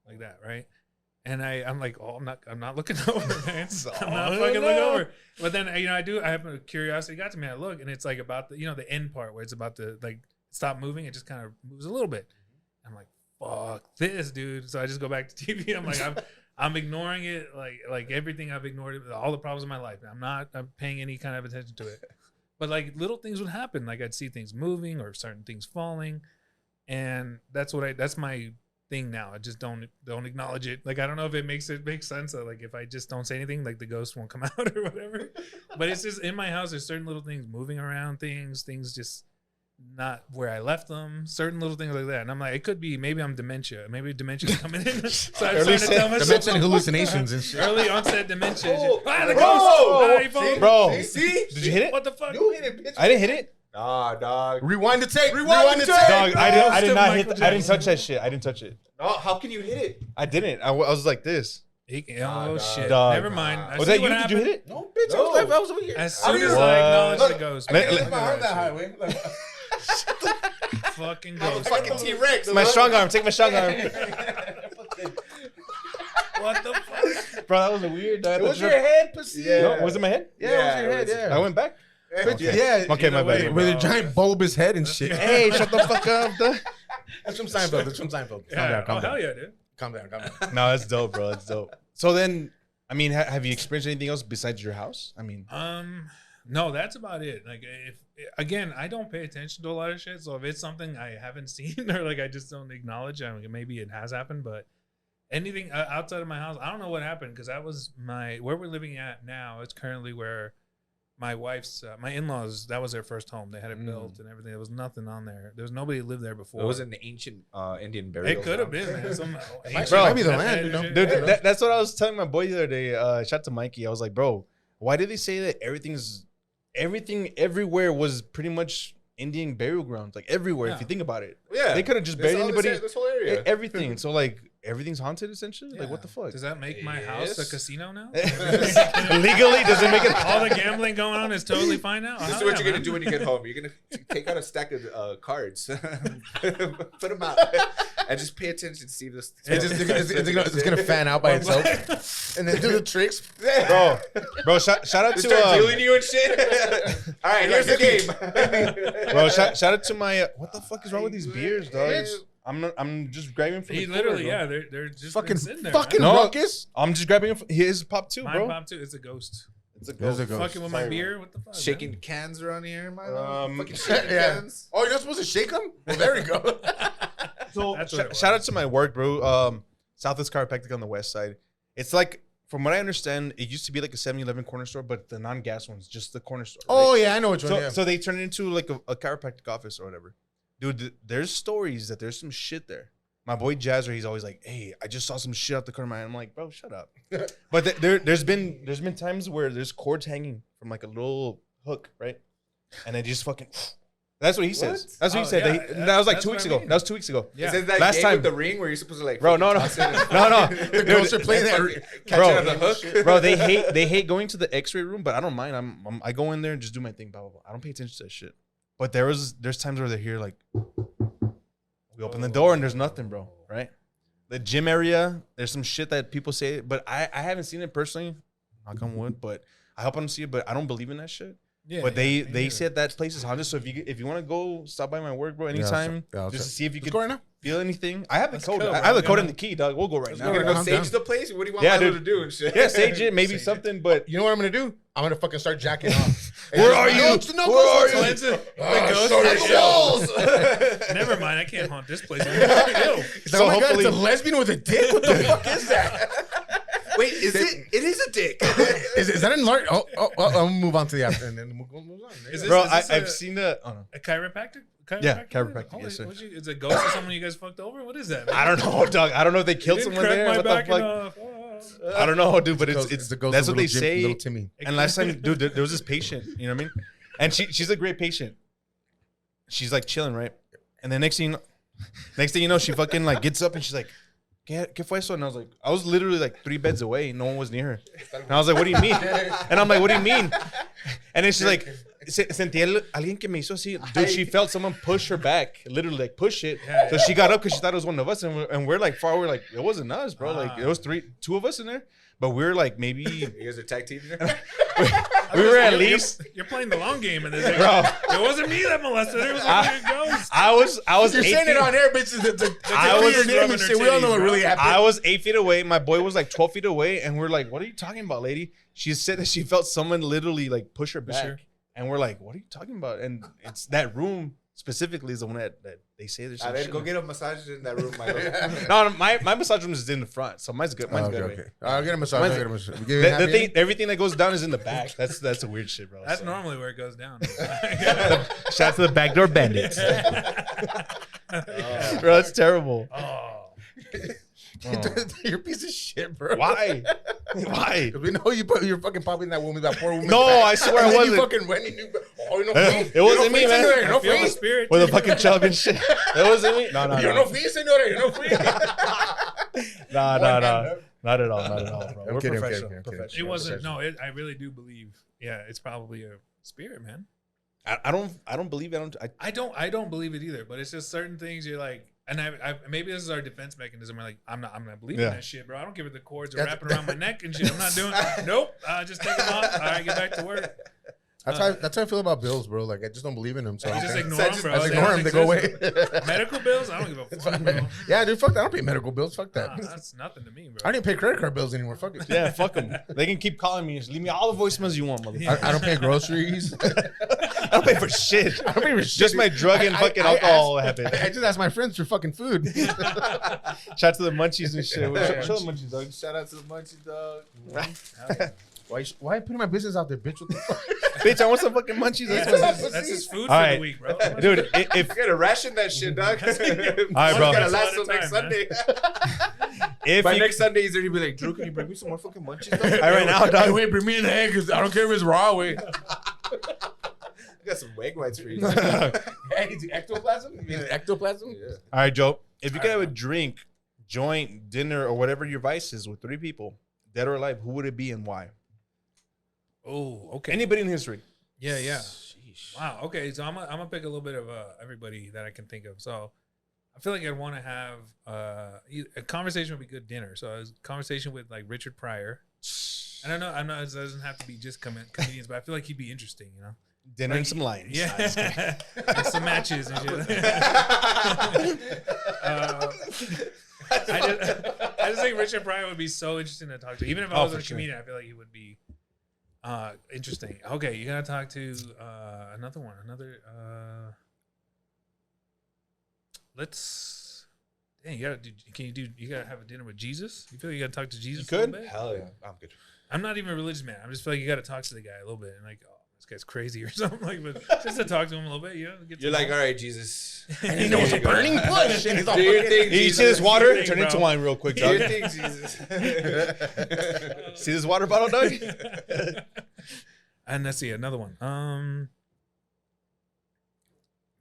like that, right? And I'm like, oh, I'm not looking over, man. I'm not fucking looking over. But then I have a curiosity got to me. I look, and it's like about the end part where it's about to like stop moving. It just kind of moves a little bit. I'm like, fuck this, dude. So I just go back to TV. I'm like, I'm ignoring it like everything I've ignored, all the problems in my life. I'm paying any kind of attention to it. But like little things would happen. Like I'd see things moving or certain things falling. And that's my thing now. I just don't acknowledge it. Like I don't know if it makes sense. Like if I just don't say anything, like the ghost won't come out or whatever. But it's just in my house, there's certain little things moving around, things just not where I left them, certain little things like that. And I'm like, it could be, maybe I'm dementia. Maybe dementia's coming in. So I'm trying to tell myself. Dementia and hallucinations and shit. Early onset dementia. Oh, The bro. ghost. Bro, See? did you hit it? What the fuck? You hit it, bitch. I didn't hit it. Nah, dog. Rewind the tape. Rewind the tape. Dog, I did not hit. Michael I didn't touch that shit. I didn't touch it. No, how can you hit it? I didn't. I was like this. Oh shit! Dog. Never mind. I Was see that what you? Did you hit happened. it? No, bitch. No. I was over here. As soon as What? I acknowledge Look, the ghost, I can't Let- lift my arm that high, way. fucking I'm a ghost. fucking T-Rex. My strong arm. Take my strong arm. What the fuck? Bro, that was a weird. It was your head, pussy. Yeah. No, was it my head? Yeah, it was your head, yeah. I went back. Yeah. Okay, my bad. With a giant bulbous head and shit. Hey, shut the fuck up. That's from Seinfeld. That's from Seinfeld. Yeah. Calm down. Hell yeah, dude. Calm down. No, that's dope, bro. That's dope. So then, I mean, have you experienced anything else besides your house? I mean, No, that's about it. Like, if again, I don't pay attention to a lot of shit. So if it's something I haven't seen or like I just don't acknowledge, I mean, maybe it has happened. But anything outside of my house, I don't know what happened because that was where we're living at now. It's currently where my wife's my in-laws, that was their first home. They had it built and everything. There was nothing on there. There was nobody who lived there before. It was an ancient Indian burial. It could have ground. been, man. Some Bro, might be the land, you know? dude, that's what I was telling my boy the other day. Shout out to Mikey. I was like, bro, why did they say that everything everywhere was pretty much Indian burial grounds? Like everywhere, if you think about it. Yeah. They could have just That's buried all anybody. this whole area. Everything. So like everything's haunted essentially. Like what the fuck? Does that make my house a Yes. casino now? Legally, does it make it? All the gambling going on is totally fine now. This is what you're gonna do when you get home. You're gonna take out a stack of cards, put them out, and just pay attention to see this. It's gonna fan out by itself, and then do the tricks. Bro, shout out Just to start killing you and shit. All right, here's the game. bro. Shout out to my. What the fuck is wrong with these beers, dog? I'm just grabbing from. He the literally, cooler, yeah, bro. they're just Fucking sitting there. fucking man. No. ruckus. I'm just grabbing his pop too, Mine bro. pop too. It's a ghost. It's a There's a ghost. ghost. Fucking with my beer. What the fuck? Shaking cans around here, man. Um, Fucking shaking Yeah. cans. Oh, you're not supposed to shake them? Well, there we go. So That's what it shout out was. to my work, bro. Southwest Chiropractic on the west side. It's like, from what I understand, it used to be like a 7-Eleven corner store, but the non-gas one's just the corner store. Oh right? yeah, I know which one. So, Yeah. so they turned it into like a chiropractic office or whatever. Dude, there's stories that there's some shit there. My boy Jazzer, he's always like, "Hey, I just saw some shit out the corner of my eye." I'm like, "Bro, shut up." But there's been times where there's cords hanging from like a little hook, right? And they just fucking. That's what he says. That's what he Oh, said. yeah, That was like that's 2 what weeks I ago. mean. That was 2 weeks ago. Yeah. Is it that Last game time- with the ring where you're supposed to like Bro, no, fucking no. toss it and- No, no. The ghosts are playing that. catch Bro. it on the hook. Bro, they hate going to the X-ray room, but I don't mind. I go in there and just do my thing. Blah blah blah. I don't pay attention to that shit. But there's times where they're here like, we open the door and there's nothing, bro. Right? The gym area, there's some shit that people say, but I haven't seen it personally. Knock on wood, but I hope I don't see it. But I don't believe in that shit. Yeah, But yeah, they said that place is haunted. So if you want to go stop by my work, bro, anytime, I'll just to check. see if you Let's can go right now. feel anything. I have the Let's code. go, I bro. have the code Yeah. and the key, dog. We'll go right You're now. gonna go Calm sage down. the place? What do you want Yeah, Milo dude. to do and shit? Yeah, sage it, maybe Sage it. something, but You know what I'm gonna do? I'm gonna fucking start jacking off. Where are you? No, it's the no Where ghost. are you? Cleanse it. The Ah, ghost sorry, is the chill. walls. Never mind, I can't haunt this place anymore. Yo. He's So like, oh my god, it's a hopefully- lesbian with a dick? What the fuck is that? Wait, is it? It is a dick. Is that an large? Oh, I'll move on to the after, and then we'll move on. Is this- bro, is this I've a- seen the. Oh no. A chiropractic? Yeah, chiropractic, Holy- yes, sir. what'd you- Is it a ghost or someone you guys fucked over? What is that? I don't know, dog. I don't know if they You killed didn't someone crack there. my What back the fuck? enough. I don't know, dude. But Ghost- it's the ghost that's of what they little say. little Timmy. And last time, dude, there was this patient. You know what I mean? And she's a great patient. She's like chilling, right? And then next thing you know, she fucking like gets up and she's like, ¿Qué fue eso? And I was literally like 3 beds away. No one was near her. And I was like, what do you mean? And I'm like, what do you mean? And then she's like, Sentí alguien que me hizo así. Dude, she felt someone push her back. Literally, like, push it. Yeah, So yeah. she got up because she thought it was one of us. And we're like far. We're like, it wasn't us, bro. Like, it was two of us in there. But we're like, maybe... You guys are tag team there? we were at least... You're playing the long game in this. Bro. It wasn't me that molested. It was a weird ghost. I was You're 8 saying feet, it on air, bitches. I was your name and rubbing her shit. We all know titties, what really bro. happened. I was 8 feet away. My boy was like 12 feet away. And we're like, what are you talking about, lady? She said that she felt someone literally like push her back. her. And we're like, what are you talking about? And it's that room specifically is the one that they say there's some Then shit go in. get a massage in that room, Michael. No, my massage room is in the front. So mine's good. Mine's Okay, good. okay. Way. I'll get a massage. Mine's- I'll get a massage. The thing, everything that goes down is in the back. That's a weird shit, bro. That's So. normally where it goes down. Shout out to the backdoor bandits. Bro, that's terrible. Oh. You're a piece of shit, bro. Why? Why? Because we know you're fucking popping that woman, that poor woman. No, I swear and I then wasn't. You fucking went and you, oh, you know, It wasn't me, man. You're no I feel the free. spirit. With a fucking chug and shit. It wasn't me. No. You're no free, senora. You're no free. No. Not at all. Not at all, bro. I'm We're kidding, I'm professional. kidding, I'm kidding. It wasn't. No, I really do believe. Yeah, it's probably a spirit, man. I don't believe it. I don't believe it either. But it's just certain things you're like, and I maybe this is our defense mechanism. We're like, I'm not believing Yeah. that shit, bro. I don't give it the cords are wrapping around my neck and shit. I'm not doing. Nope. Just take them off. All right, get back to work. That's how I feel about bills, bro. Like I just don't believe in them. So You I'm just saying- ignore them, bro. I just They ignore don't them. They go away. exist. Medical bills? I don't give a fuck, bro. Yeah, dude. Fuck that. I don't pay medical bills. Fuck that. That's nothing to me, bro. I don't even pay credit card bills anymore. Fuck it. Yeah, fuck them. They can keep calling me. Just leave me all the voicemails you want, motherfucker. I don't pay groceries. I don't pay for shit. I don't pay for shit. Just my drug and fucking I alcohol asked- habit. I just ask my friends for fucking food. Shout out to the munchies and shit. Show the munchies, dog. Shout out to the Munchies, dog. Why are you putting my business out there, bitch? What the fuck? Bitch, I want some fucking munchies. That's his food for All the right. week, bro. Dude, You gotta ration that shit, dog. All right, bro. It's gotta That's last all till the next time, man. Sunday. if By you, next Sunday, he's already be like, Drew, can you bring me some more fucking munchies, dog? all right now, Hey, dog. wait, bring me an egg because I don't care if it's raw. Wait. I got some egg whites for you. Hey, is it ectoplasm? You mean ectoplasm? Yeah. All right, Joe. If you could have a drink, joint, dinner, or whatever your vice is with 3 people, dead or alive, who would it be and why? Oh, okay. Anybody in history. Yeah. Wow. Okay. So I'm gonna pick a little bit of everybody that I can think of. So I feel like I'd want to have a conversation would be good dinner. So a conversation with like Richard Pryor. I don't know. I'm not. It doesn't have to be just comedians, but I feel like he'd be interesting. You know. Dinner and some lines. Yeah. And some matches and shit. I just think Richard Pryor would be so interesting to talk to. Even if I Oh, wasn't for a sure. comedian, I feel like he would be interesting. Okay, you gotta talk to another one. Let's. Dang, you gotta have a dinner with Jesus? You feel like you gotta talk to Jesus? You for a could? little bit? Hell yeah. I'm good. I'm not even a religious man. I just feel like you gotta talk to the guy a little bit and like, oh, this guy's crazy or something like. But just to talk to him a little bit, you know. Get You're to like, know all him. right, Jesus. And he knows a burning bush. And he's all Do your fucking- thing, You Jesus. see this water? Do your thing, Turn it into bro. wine real quick, Do dog. your thing, Jesus. See this water bottle, dog? And let's see another one.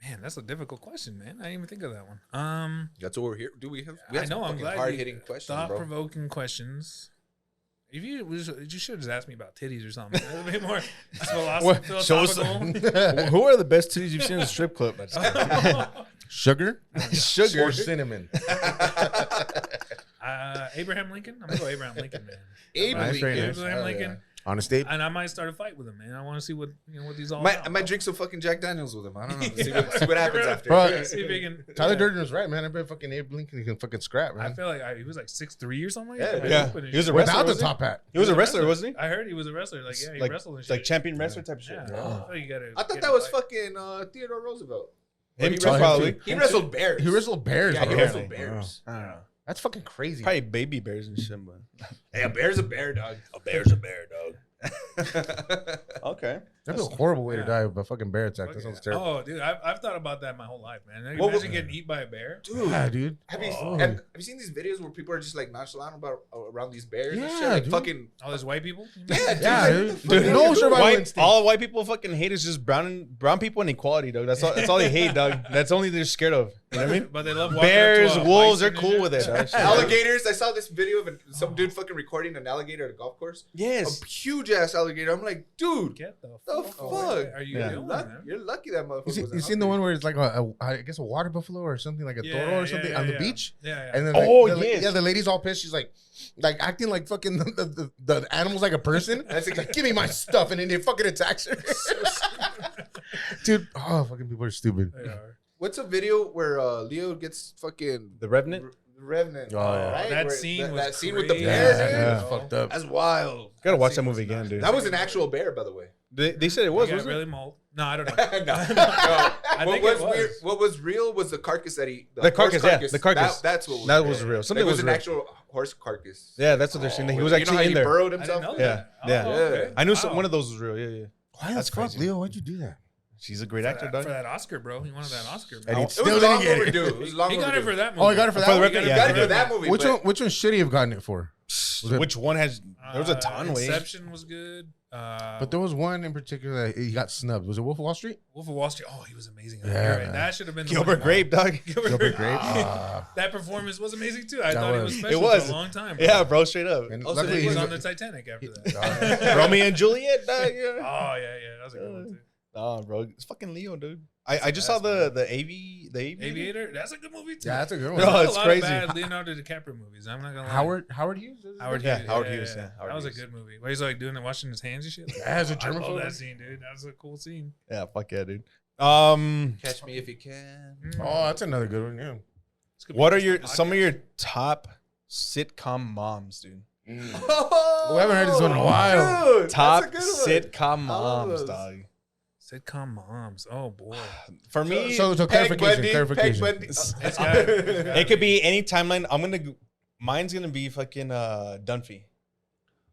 Man, that's a difficult question, man. I didn't even think of that one. That's what we're here. Do we have? I know. I'm glad. Hard hitting questions, bro. Thought-provoking questions. If you should have just asked me about titties or something. That would be more Show us philosophical. Who are the best titties you've seen in the strip club? Sugar? Sugar. Or cinnamon? Abraham Lincoln. I'm gonna go Abraham Lincoln, man. Abraham Abraham Lincoln. Abraham Hell Lincoln. yeah. On a state? And I might start a fight with him, man. I want to see what these all. I about. might drink some fucking Jack Daniels with him. I don't know. See what happens after. Bro, See if he can. Tyler yeah. Durden was right, man. I bet fucking Abe Lincoln can fucking scrap, I man. feel like he was like 6'3" or something. Like Yeah, that. Yeah. Open and He was shit. a wrestler, Without the wasn't he? top hat. He was a wrestler, wasn't he? I heard he was a wrestler. Like, yeah, he Like- wrestled and shit. Like champion wrestler type shit. Yeah. I feel like you gotta I thought get that a was fight. fucking Theodore Roosevelt. Him He too, wrestled- probably. He wrestled bears. He wrestled bears. Yeah, he apparently. wrestled bears. I don't know. That's fucking crazy. Probably baby bears and shit, but Hey, a bear's a bear, dog. a bear's a bear, dog. Okay. That'd be a horrible way to Yeah. die of a fucking bear attack. That sounds terrible. Oh, dude, I've thought about that my whole life, man. What Imagine was- getting eaten by a bear. Dude, Yeah, dude. have you Oh. have you seen these videos where people are just like nonchalant about around these bears and shit? Yeah, Like dude. fucking All those white people. yeah, dude. Yeah, like, dude. what the fuck? No survival White, instinct. all white people fucking hate is just brown people and equality, dog. That's all they hate, dog. That's only they're scared of. You know what I mean? But they love walking Bears, up to a wolves, they're bison cool and with it. shit. Dog. Shit. Alligators. I saw this video of some dude fucking recording an alligator at a golf course. Yes. A huge ass alligator. I'm like, dude, Get the the fuck fuck? away. Are you Yeah. doing, lucky, man? you're lucky that motherfucker. You wasn't seen the hungry. one where it's like I guess a water buffalo or something like a toro or something on the beach? Yeah. And then yes. the lady's all pissed. She's like acting like fucking the animal's like a person. And it's like, give me my stuff, and then it fucking attacks her. Dude, fucking people are stupid. They are. What's a video where Leo gets fucking The Revenant? The Revenant? Oh, yeah. right? That Where- scene was that scene with the crazy. bear, Yeah, dude. yeah. dude. Fucked up. That's wild. Gotta watch that scene movie was again, nuts. dude. That was an actual bear, by the way. They said it was, Yeah, wasn't really it? mold. No, I don't know. No. I What think was it was. weird? What was real was the carcass that he. The carcass, horse yeah, the carcass. That's what was That real. was real. It Something was was an real. actual horse carcass. Yeah, that's what they're saying. He was you know actually how in he there. burrowed I himself. didn't know Yeah, that. yeah. Oh, okay. I knew Wow. one of those was real. Yeah. Why the That's fuck, crazy. Leo? Why'd you do that? She's a great For actor, that, dog. for that Oscar, bro. He wanted that Oscar. And Man. he It still was didn't long get it. overdue. It was long He got it overdue. for that movie. Oh, he got it for For that the one? record, He yeah. got it for that movie. Which but- one should he have gotten it for? Was it- Which one has? There was a ton. Wait. Inception was good. But there was one in particular that he got snubbed. Was it Wolf of Wall Street? Wolf of Wall Street. Oh, he was amazing. Yeah, Yeah, man. that should have been the Gilbert one. Grape, dog. Gilbert Grape. That performance was amazing too. I That thought he was. was It special was. for a long time. Bro. Yeah, bro, straight up. And Also, luckily He was he's on the Titanic after that. Romeo and Juliet, dog. Yeah. Oh yeah, that was a good one too. Nah, bro, it's fucking Leo, dude. I just saw the Aviator. Aviator. That's a good movie too. Yeah, that's a good one. No, There's it's a lot crazy. Of bad Leonardo DiCaprio movies. I'm not gonna lie. Howard Hughes? Howard Yeah, Hughes. Howard Hughes, yeah, Howard that was Hughes. a good movie. Where he's like doing it, washing his hands and shit. Like, Yeah, as a I love germaphobe. that scene, dude. That was a cool scene. Yeah, fuck yeah, dude. Catch me if you can. Oh, that's another good one. Yeah. This could be What are just a your some of podcast. your top sitcom moms, dude? Oh, We haven't heard this one in a while. dude, Top that's a good one. sitcom love moms, those. dog. Sitcom moms? Oh boy. For me, So Peg clarification. Bundy, Peg Bundy. It's got- it could be any timeline. Mine's gonna be fucking Dunphy.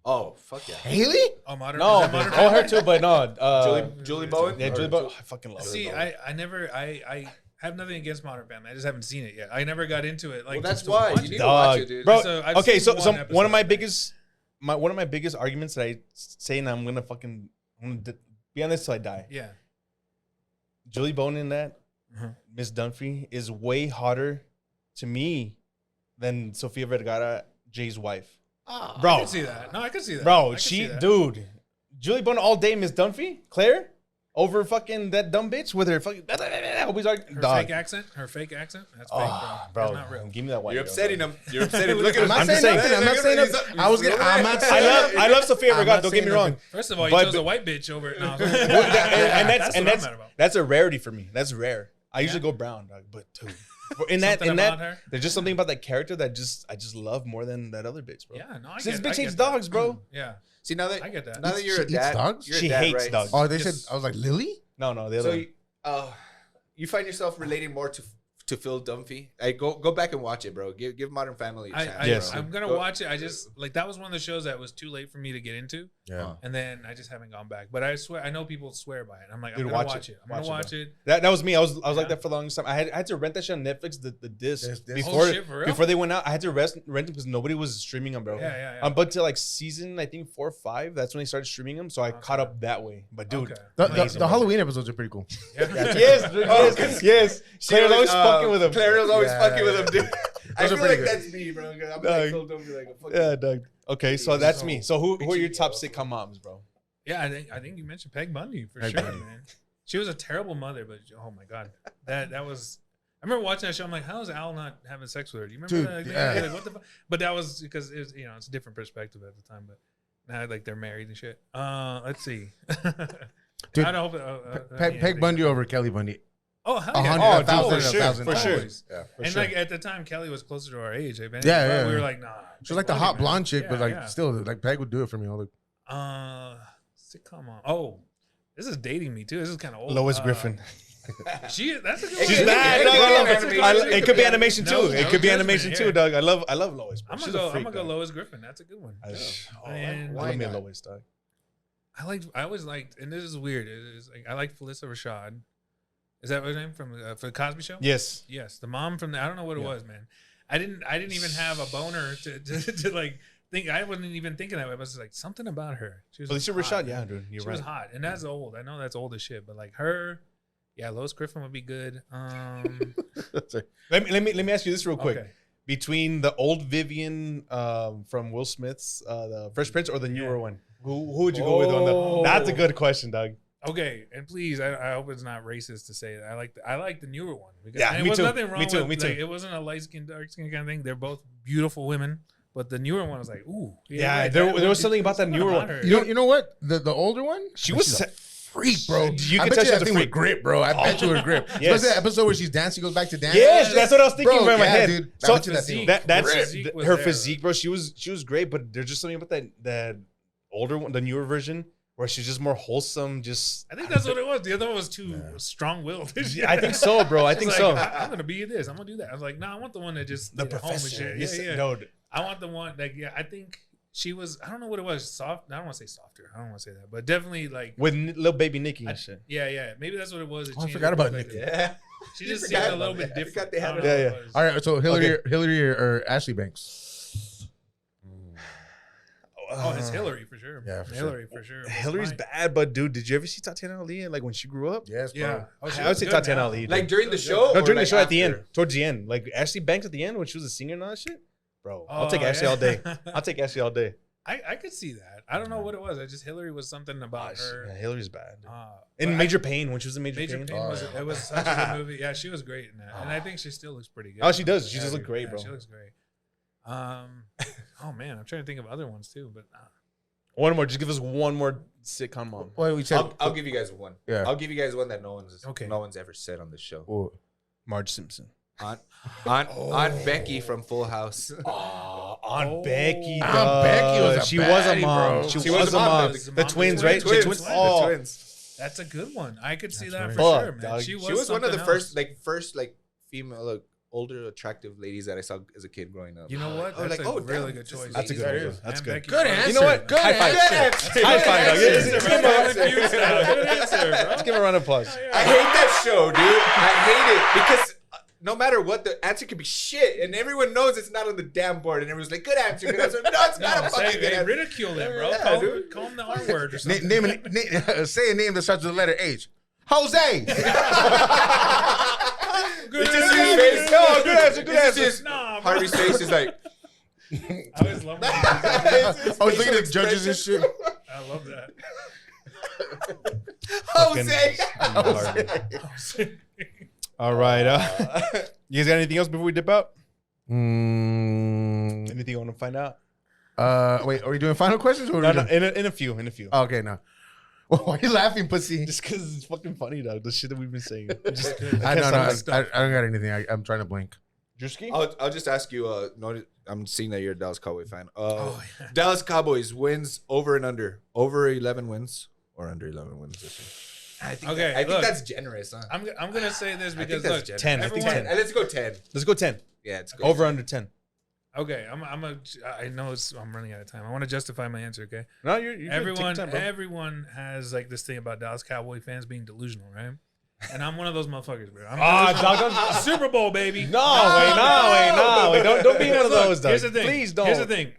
Oh, fuck yeah. Haley? Oh, modern. No, is that Modern oh her Family? too, but no. Julie Bowen? Yeah, Julie Or Bowen. I fucking love her. See, bro. I have nothing against Modern Family. I just haven't seen it yet. I never got into it. Like, Well, that's just to why. watch You it. need to watch Dog, it, dude. bro. So I've Okay, seen so one one of my episode. biggest, one of my biggest arguments that I say, and I'm gonna be on this till I die. Yeah. Julie Bowen in that, Mhm. Miss Dunphy is way hotter to me than Sofia Vergara, Jay's wife. I Bro, can see that. No, I can see that. I bro, can see that. dude, Julie Bowen all day, Miss Dunphy, Claire, over fucking that dumb bitch with her fucking always arguing. Her Dog. fake accent. Her fake accent. That's fake, Oh, bro. bro, That's not real. give me that white. You're girl, upsetting dog. him. You're upsetting him. Look at him. I'm not I'm saying just saying. nothing. I'm not saying nothing. I'm not saying I love Sofia I'm Vergara. not Don't get me saying wrong. nothing. First of all, you But- chose a white bitch over it. No, and that's what I'm mad about. that's a rarity for me. That's rare. I usually go brown, dog, but dude, in Something about her? there's just something about that character that I just love more than that other bitch, bro. Yeah, no, I This get bitch I hates get that. dogs, bro. Yeah. See, now that I get that. Now that you're She a eats dad, dogs? you're a She dad, hates right? dogs. Oh, they Just- said, I was like, Lily? No, the So other. you find yourself relating more to Phil Dunphy. Hey, go back and watch it, bro. Give Modern Family a chance. Yes. bro. I'm gonna Go- watch it. I just like that was one of the shows that was too late for me to get into, Yeah. and then I just haven't gone back. But I swear, I know people swear by it. I'm like, Dude, I'm gonna watch watch it. it. I'm gonna Watch watch it, it. That was me. I was like Yeah. that for the longest time. I had to rent that shit on Netflix, the disc This- before Oh, shit, for real? before they went out. I had to rent them because nobody was streaming them, bro. Yeah. But to like season, I think 4 or 5, that's when they started streaming them. So I Okay. caught up that way. But dude, Okay. amazing, bro. Halloween episodes are pretty cool. Yeah. yes, dude, yes. Claire's always fucking with him. Claire was always Yeah, fucking with yeah. him, dude. I Those are feel pretty like good. that's me, bro. I'm Dog. like Phil Dunphy, like a fucking. Yeah, Doug. Okay, so that's So me. So who are your bitchy, top bro. sitcom moms, bro? Yeah, I think you mentioned Peg Bundy for Peg sure, Bundy. man. She was a terrible mother, but oh my god, that was. I remember watching that show. I'm like, how is Al not having sex with her? Do you remember Dude, that? yeah. Like, what the fuck? But that was because it was, it's a different perspective at the time. But now, like, they're married and shit. Let's see. Dude, I don't hope. Peg Bundy over Kelly Bundy. Oh, hell 100, yeah. 1,000, for sure, 1,000 for sure. always. Yeah. And sure. like at the time, Kelly was closer to our age. Like, man, Yeah, yeah. We were like, nah. She was like the Peg hot Bundy, man. blonde chick, but Yeah, like yeah. still, like Peg would do it for me. All the Sitcom on. Oh, this is dating me too. This is kind of old. Lois Griffin. That's a good one. She's It bad. could Dog. be I love animation. it. It could be animation No, too. no It could be judgment animation here. too, Doug. I love Lois. Bro. I'm She's gonna a go. freak, I'm gonna go dog. Lois Griffin. That's a good one. And I love me a not? Lois, dog. I always liked, and this is weird. It's like I like Felissa Rashad. Is that her name from for the Cosby Show? Yes. Yes, the mom from the. I don't know what it Yeah. was, man. I didn't even have a boner to like think. I wasn't even thinking that way. But it's like something about her. She was Felicia hot, Rashad, man. yeah, dude. You're She right. was hot, and that's old. I know that's old as shit, but like her Yeah, Lois Griffin would be good. Let me ask you this real quick. Okay. Between the old Vivian from Will Smith's the Fresh Prince or the newer one, who would you go with on the? That's a good question, Doug. Okay, and please, I hope it's not racist to say that. I like the newer one. Because, Yeah, and me was too. Nothing wrong Me too, with, me too. Like, it wasn't a light skin, dark skin kind of thing. They're both beautiful women, but the newer one was like, ooh. Yeah, there was something about that newer one. You know what? The older one? She was She's a freak, bro. You I can bet tell you she's that a thing freak. with grip, bro. I bet you with grip. Yes. What's that episode where she's dancing, goes back to dance? Yes, that's what I was thinking in my yeah, head. dude. I So bet you that thing. that's Physique was her there. physique, bro. She was great, but there's just something about that older one, the newer version, where she's just more wholesome. Just I think that's what it was. The other one was too strong-willed. I think so, bro. I think It's so. like, I'm gonna be this. I'm gonna do that. I was like, no, I want the one that just The stayed at home and professor. shit. Yeah. No, I want the one like I think she was. I don't know what it was. Soft. I don't want to say softer. I don't want to say that, but definitely like. with little baby Nikki and shit. Yeah. Maybe that's what it was. It Oh, I changed forgot her about perspective. Nikki. Yeah. She You just forgot seemed a about little that. bit I forgot different. they had I don't her. know Yeah, what it was. All right, so Hillary or Ashley Banks? Oh, it's Hillary for sure. Yeah, for Hillary for sure. Hillary's Mine. bad, but dude, did you ever see Tatiana Ali like when she grew up? Yes, bro. Yeah. Oh, she I would looks say good Tatiana now. Ali. dude. Like during the She show? looks No, or during the like show at the after? end, towards the end, like Ashley Banks at the end when she was a singer and all that shit. Bro, I'll Oh, take Ashley yeah. all day. I'll take Ashley all day. I could see that. I don't know what it was. I just Hillary was something about her. Yeah, Hillary's bad. dude. But In I- Major Pain, when she was in Major, Major Pain. Pain was it was such a good movie. Yeah, she was great in that, and I think she still looks pretty good. Oh, she does. She Yeah, does look great, bro. She looks great. Oh man, I'm trying to think of other ones too, but One more. Just give us one more sitcom mom. Well, we said. I'll give you guys one. Yeah. I'll give you guys one that no one's ever said on this show. Oh, Marge Simpson. Aunt Becky from Full House. Aunt Becky. Aunt Becky was a she was a baddie, mom. bro. She was a mom. The twins, right? The twins. The twins. The twins. that's a good one. I could see That's that right. for Fuck, sure, man. dog. She She was one of the something first female older attractive ladies that I saw as a kid growing up. You know what? Oh, That's like, a oh, really damn, good choice. That's a good That one. is. That's Aunt good. Becky Good was- answer. You know what? Good High five. answer. High five, dog. Good Let's answer, give bro. her- With you, Sal. Good answer, bro. Let's give her a round of applause. I hate that show, dude. I hate it because no matter what, the answer could be shit, and everyone knows it's not on the damn board, and everyone's like, "Good answer, good answer." No, it's not No, a fucking say, good hey, answer. ridicule them, bro. Yeah, dude. Call them the R word or something. Say a name that starts with the letter H. Jose. It's just his face. No, good answer, good It's answer. just, nah, bro. Harvey's face is like, I always love that. I was looking at judges and shit. I love that. Jose. All right. You guys got anything else before we dip out? Mm, Anything you want to find out? wait, are we doing final questions? Or No, are we no, doing- in a few. Oh, okay, no. Why are you laughing, pussy? Just because it's fucking funny, dog. The shit that we've been saying. Just I can't know, stop I don't got anything. I'm trying to blink. Drewski? I'll just ask you. I'm seeing that you're a Dallas Cowboy fan. Oh, yeah. Dallas Cowboys wins over and under 11 wins or under 11 wins this year. I think Okay, I think look. that's generous, huh? I'm gonna say this I think because that's look, generous. 10, I think everyone- 10. Let's go 10. Let's go 10. Yeah, it's good. Over under 10. Okay, I know I'm running out of time. I want to justify my answer. Okay, No, you're good. Take your everyone time, bro. everyone has like this thing about Dallas Cowboy fans being delusional, right? And I'm one of those motherfuckers, bro. I'm Dog, don't. Super Bowl, baby. No, wait. Don't be one of those, dog. Here's the thing. Please don't. Here's the thing.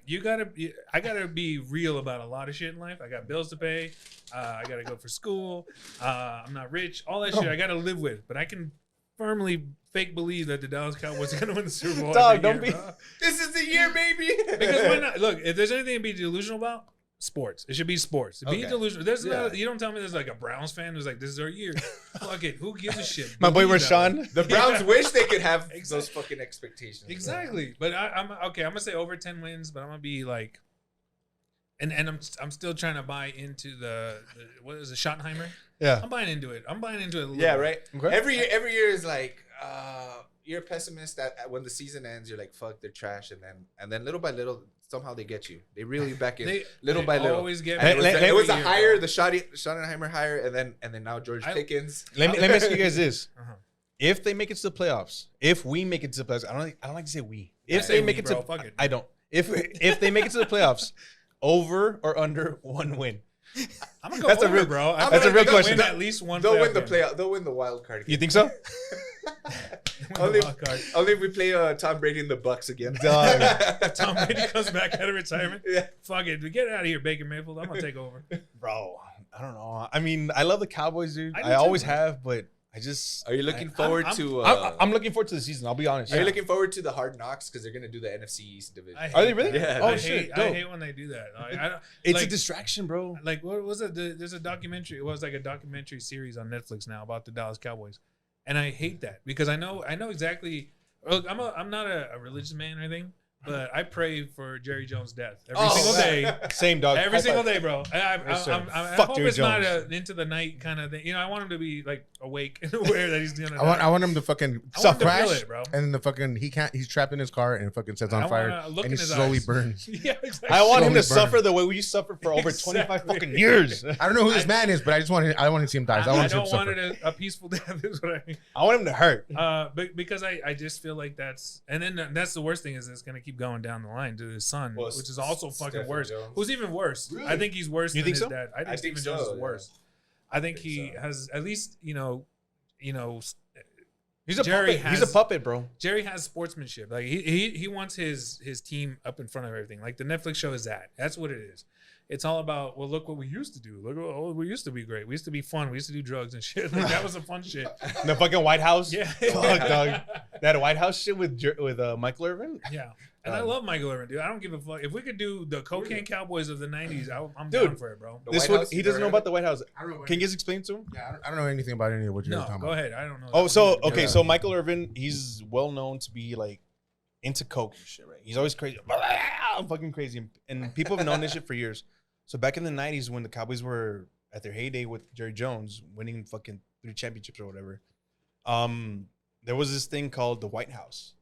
I gotta be real about a lot of shit in life. I got bills to pay. I gotta go for school. I'm not rich. All that shit I gotta live with. But I can firmly fake believe that the Dallas Cowboys are gonna win the Super Bowl. Dog, every don't year, be- bro. This is the year, baby. Because why not? Look, if there's anything to be delusional about, sports. It should be sports. Be Okay. delusional. There's Yeah. you don't tell me there's like a Browns fan who's like, this is our year. Fuck it. Who gives a shit? My boy Believe that one. Rashawn. The Browns Yeah. wish they could have Exactly. those fucking expectations. Exactly. But I'm okay. I'm gonna say over 10 wins, but I'm gonna be like, and I'm still trying to buy into the what is it, Schottenheimer? Yeah. I'm buying into it. I'm buying into it. A little Yeah, bit. right. Okay. Every year is like you're a pessimist. That when the season ends, you're like, "Fuck, they're trash," and then little by little, somehow they get you. They really back in little they by little. always get And me. it was a Every year, hire, bro. the Schottenheimer hire, and then now George Pickens. Let me ask you guys this: Uh-huh. if they make it to the playoffs, if we make it to the playoffs, I don't like to say we. I If say they we, make it bro. to, Fuck it. I don't. If they make it to the playoffs, over or under 1 win. I'm gonna go That's a over, real- bro. I that's a feel real like they'll question. Win at least one. They'll win the game. playoff. They'll win the wild card. You Game. think so? Win the Only- wild card. Only if we play Tom Brady and the Bucks again. Dog. Tom Brady comes back out of retirement. Yeah. Fuck it. Get out of here, Baker Mayfield. I'm gonna take over. Bro, I don't know. I mean, I love the Cowboys, dude. I do I always too. have, but just. Are you looking forward to? I'm looking forward to the season. I'll be honest. Are you looking forward to the Hard Knocks because they're gonna do the NFC East division? I hate Are they really? that. Yeah. Oh I shit! I dope. hate when they do that. I don't, It's a like, distraction, bro. like what was it? There's a documentary. It was like a documentary series on Netflix now about the Dallas Cowboys, and I hate that because I know exactly. Look, I'm not a religious man or anything, but I pray for Jerry Jones' death every single day. Same dog. Every single day, bro. I Fuck hope Jerry it's not Jones. an into the night kind of thing. You know, I want him to be like awake and aware that he's gonna. I want him to fucking I want him to crash, feel it, bro. and then the fucking he's trapped in his car and it fucking sets on I fire, wanna look and in he his slowly eyes. burns. Yeah, exactly. I want him to Slowly burn. suffer the way we suffer for over 25 Exactly. fucking years. I don't know who this man is, but I want to see him die. I want to see him don't want suffer. it a peaceful death. Is what I mean. I want him to hurt. But because I just feel like that's and then that's the worst thing is it's gonna keep going down the line to his son, Well, which is also fucking Stephen worse. Jones. Who's even worse? Really? I think he's worse You than think his so? dad. I think I Stephen think Jones so, is worse. I think he has at least He's a Jerry puppet. He's a has- puppet, bro. Jerry has sportsmanship. Like he wants his team up in front of everything. Like the Netflix show is that. That's what it is. It's all about, well, look what we used to do. Look, we used to be great. We used to be fun. We used to do drugs and shit. Like that was some fun shit. The fucking White House. Yeah. Fuck, dog. That White House shit with Michael Irvin. Yeah. And I love Michael Irvin, dude. I don't give a fuck. If we could do the cocaine cowboys of the 90s, I'm Dude, down for it, bro. The This White one, House, he you doesn't never know heard about the White House. I don't know. Can you guys explain to him? Yeah, I don't know anything about any of what you're No, talking go about. ahead. I don't know. Oh, so okay, Yeah. so Michael Irvin, he's well known to be like into coke and shit, right? He's always crazy, fucking crazy, and people have known this shit for years. So back in the '90s, when the Cowboys were at their heyday with Jerry Jones, winning fucking 3 championships or whatever, there was this thing called the White House.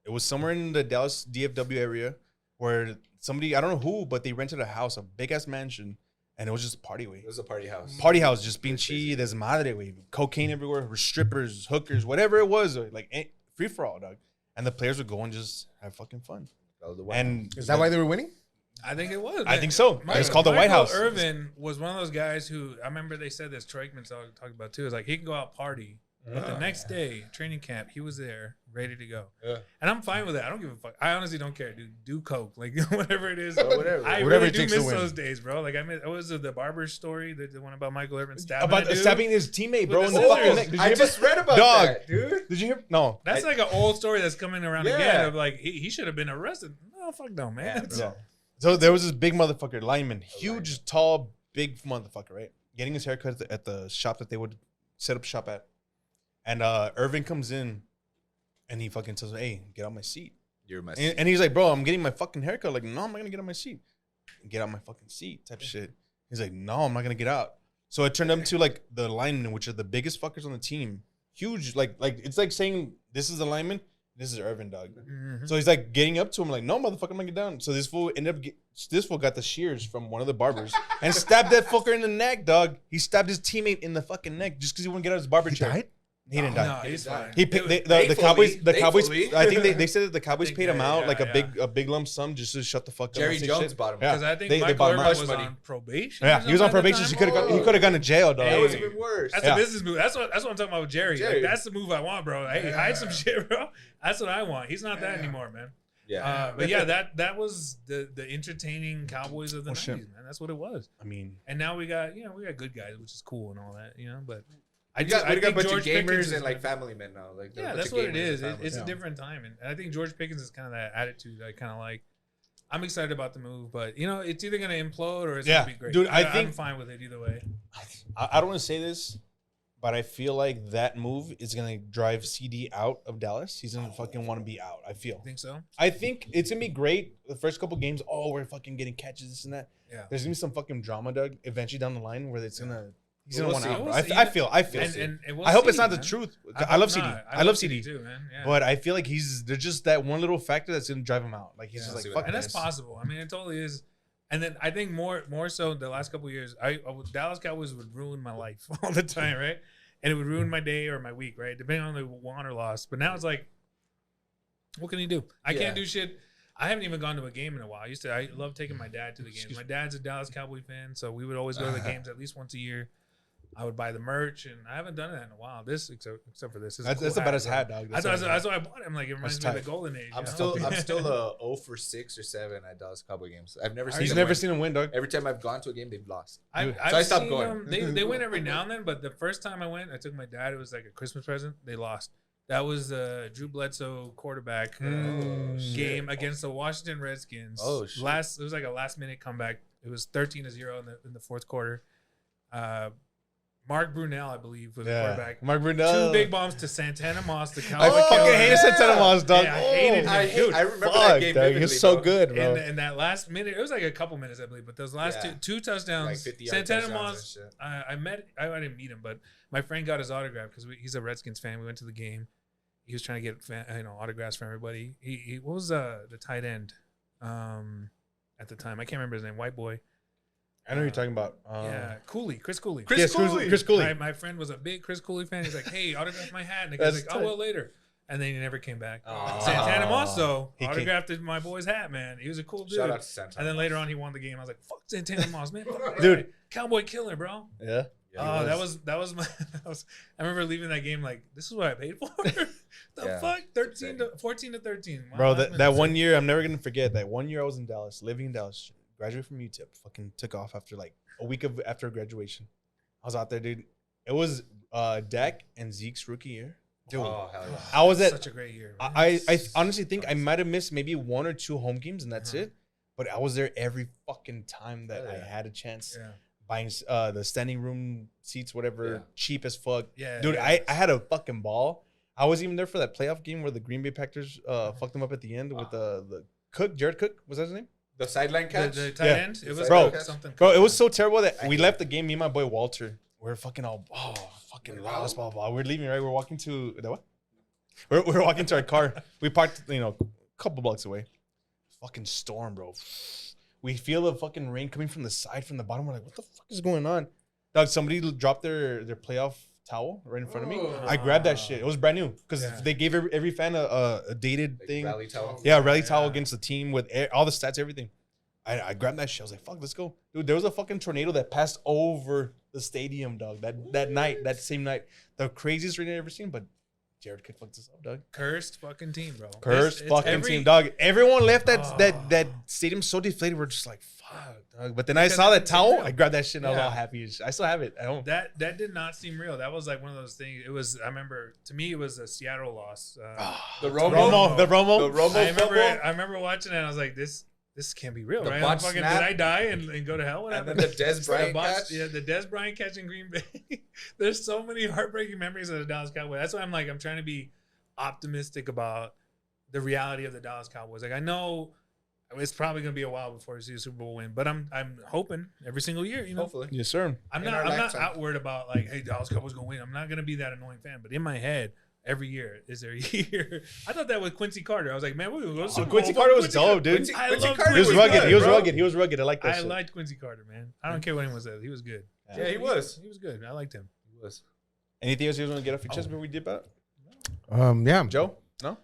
It was somewhere in the Dallas DFW area where somebody, I don't know who, but they rented a house, a big ass mansion, and it was just party way. It was a party house. Party house, just pinche desmadre, way. Cocaine everywhere, strippers, hookers, whatever it was, like free for all, dog. And the players would go and just have fucking fun. That was the White House. And Is that why they were winning? I think it was. I man. think so. It's called the White Michael House. Irvin was one of those guys who I remember they said this. Troikman talked about too. Is like he can go out party, but the next day training camp he was there ready to go. Yeah. And I'm fine with that. I don't give a fuck. I honestly don't care, dude. Do coke, like whatever it is. Whatever. I Whatever really it do takes to miss win. those days, bro. Like I miss. What was it the barber story? The one about Michael Irvin stabbing About a dude? stabbing his teammate, bro, With in the the fucking scissors. neck. Did you I hear just about- read about Dog. that, dude. Did you hear? No. That's like an old story that's coming around Yeah. again. Of like he should have been arrested. No, fuck no, man. Yeah. So there was this big motherfucker, lineman, huge, tall, big motherfucker, right? Getting his haircut at the shop that they would set up shop at. And Irvin comes in and he fucking tells me, hey, get out my seat. You're my And he's like, bro, I'm getting my fucking haircut. Like, no, I'm not gonna get out my seat. Get out my fucking seat type shit. He's like, no, I'm not gonna get out. So it turned up to like the linemen, which are the biggest fuckers on the team. Huge, like it's like saying this is the lineman, this is Irvin, dog. Mhm. So he's like getting up to him, like, no, motherfucker, I'm gonna get down. So this fool ended up this fool got the shears from one of the barbers and stabbed that fucker in the neck, dog. He stabbed his teammate in the fucking neck just because he wouldn't get out of his barber He chair. died? He didn't die. No, he's fine. He paid, the Thankfully- Cowboys. The Cowboys. thankfully. I think they said that the Cowboys paid him Yeah, out yeah, like yeah. a big lump sum just to shut the fuck up. Jerry and say Jones shit. bought him. Yeah. Because I think They Michael bought Irvin Marsh was money. on probation. Yeah, he was on or something probation. at So the time. he could have gone to jail, dog. That was Hey. even worse. That's Yeah. a business move. That's what I'm talking about with Jerry. Jerry. Like, that's the move I want, bro. Hey, hide some shit, bro. That's what I want. He's not that anymore, man. Yeah. But yeah, that was the entertaining Cowboys of the Oh, 90s, shit. man. That's what it was. I mean, And now we got good guys, which is cool and all that, But We got a think bunch of George Pickens gamers is and like gonna- family men now. Like they're a Yeah, bunch that's of what it gamers is. and family It's men. a different time, and I think George Pickens is kind of that attitude. I kind of like. I'm excited about the move, but it's either gonna implode or it's Yeah, gonna be great. dude, I I'm think- fine with it either way. I don't want to say this, but I feel like that move is gonna drive CD out of Dallas. He's gonna fucking want to be out. I feel. You think so? I think it's gonna be great the first couple games. Oh, we're fucking getting catches, this and that. Yeah. There's gonna be some fucking drama, Doug. Eventually down the line, where it's gonna he's gonna We'll want see. out. Bro. We'll see. I feel. And we'll I hope it's see, not the man. truth. I I love hope CD. not. I love CD. too, man. Yeah. But I feel like there's just that one little factor that's gonna drive him out. Like he's Yeah. just like See what fuck and this. that's possible. I mean, it totally is. And then I think more so the last couple of years, Dallas Cowboys would ruin my life all the time, right? And it would ruin my day or my week, right? Depending on the won or loss. But now it's like, what can you do? I Yeah. can't do shit. I haven't even gone to a game in a while. I love taking my dad to the games. My dad's a Dallas Cowboy fan, so we would always go to the games at least once a year. I would buy the merch, and I haven't done that in a while. This except for this. This is a That's cool the best bro. hat, dog. That's why I bought it. I'm like, it reminds me of the tight. golden age. I'm you know? still a 0 for 6 or 7 at Dallas Cowboy games. I've never seen. He's them never win. seen him win, dog. Every time I've gone to a game, they've lost. I've So I stopped seen going. them. They win every now and then, but the first time I went, I took my dad. It was like a Christmas present. They lost. That was the Drew Bledsoe quarterback game against the Washington Redskins. Oh, shit. It was like a last minute comeback. It was 13-0 in the fourth quarter. Mark Brunell, I believe, was the quarterback. Mark Brunell. 2 big bombs to Santana Moss, the I Cowboy fucking killer. hated Santana Moss, dog. Yeah, I hated him. Dude, I remember Fuck, that game dog. vividly, He's so bro. good, bro. And that last minute, it was like a couple minutes, I believe, but those last Yeah. two touchdowns. Like 50-yard Santana touchdowns Moss, and shit. I didn't meet him, but my friend got his autograph because he's a Redskins fan. We went to the game. He was trying to get autographs for everybody. He what was the tight end at the time? I can't remember his name. White boy. I know who you're talking about. Yeah, Chris Cooley. Chris Cooley. My friend was a big Chris Cooley fan. He's like, "Hey, autograph my hat." And the guy's That's like, "I tight. will later." And then he never came back. Oh. Santana Moss, though, He autographed my boy's hat, man. He was a cool dude. Shout out to Santana. And then later on, he won the game. I was like, "Fuck Santana Moss, man, Fuck that Dude. guy. Cowboy killer, bro." Yeah. Yeah, That was my. I remember leaving that game like, "This is what I paid for." The Yeah. fuck, 14 to 13. Wow, Bro, that's that been one sick. year, I'm never going to forget that one year I was in Dallas, living in Dallas, graduated from UTEP, fucking took off after like a week after graduation. I was out there, dude. It was Dak and Zeke's rookie year. Dude, Oh, hell yeah. I was at, such a great year. man. I honestly think I might have missed maybe 1 or 2 home games and that's Uh-huh. it. But I was there every fucking time that I Yeah. had a chance. Yeah. Buying the standing room seats, whatever, Yeah. cheap as fuck. Yeah, Dude, yeah. I had a fucking ball. I was even there for that playoff game where the Green Bay Packers fucked them up at the end with the Cook, Jared Cook, was that his name? The sideline catch. The tight Yeah. end. It was Bro, something. Bro, it was so terrible that we left the game. Me and my boy Walter, we're fucking all fucking lost, blah blah. We're leaving, right? We're walking to the what? We're walking to our car. We parked, a couple blocks away. Fucking storm, bro. We feel the fucking rain coming from the side, from the bottom. We're like, what the fuck is going on? Dog, somebody dropped their playoff towel right in front of me. I grabbed that shit. It was brand new because Yeah. they gave every fan a dated Like thing. rally towel. Yeah, rally towel against the team with all the stats, everything. I grabbed that shit. I was like, fuck, let's go. Dude, there was a fucking tornado that passed over the stadium, dog. That night, that same night. The craziest rain I've ever seen, but Jared could fuck this up, dog. Cursed fucking team, bro. Cursed It's fucking every- team, dog. Everyone left that Oh. that stadium so deflated. We're just like, fuck, dog. But then I Because saw it that didn't seem towel. real. I grabbed that shit and I was Yeah. all happy. I still have it at home. That did not seem real. That was like one of those things. It was. I remember. To me, it was a Seattle loss. The Romo. The Romo. Romo I remember watching it. And I was like, this can't be real, The right? bunch Fucking, snap. did I die and go to hell? What And then happened? the Des Bryant catch. Yeah, the Des Bryant catch in Green Bay. There's so many heartbreaking memories of the Dallas Cowboys. That's why I'm trying to be optimistic about the reality of the Dallas Cowboys. Like, I know it's probably gonna be a while before we see a Super Bowl win, but I'm hoping every single year. Hopefully. Yes, sir. I'm In not our lifetime. outward about like, hey, Dallas Cowboys gonna win. I'm not gonna be that annoying fan, but in my head, every year is there a year. I thought that with Quincy Carter. I was like, man, we're gonna go to Super Quincy Bowl. Carter was Quincy dope, dude. Quincy I Quincy love Carter He was Quincy rugged. good, He was bro. rugged. He was rugged. I like that I shit. liked Quincy Carter, man. I don't care what anyone says. He was good. Yeah, he was. He was good. I liked him. He was. Anything else you guys want to get off your chest before we dip out? Yeah. Joe? No?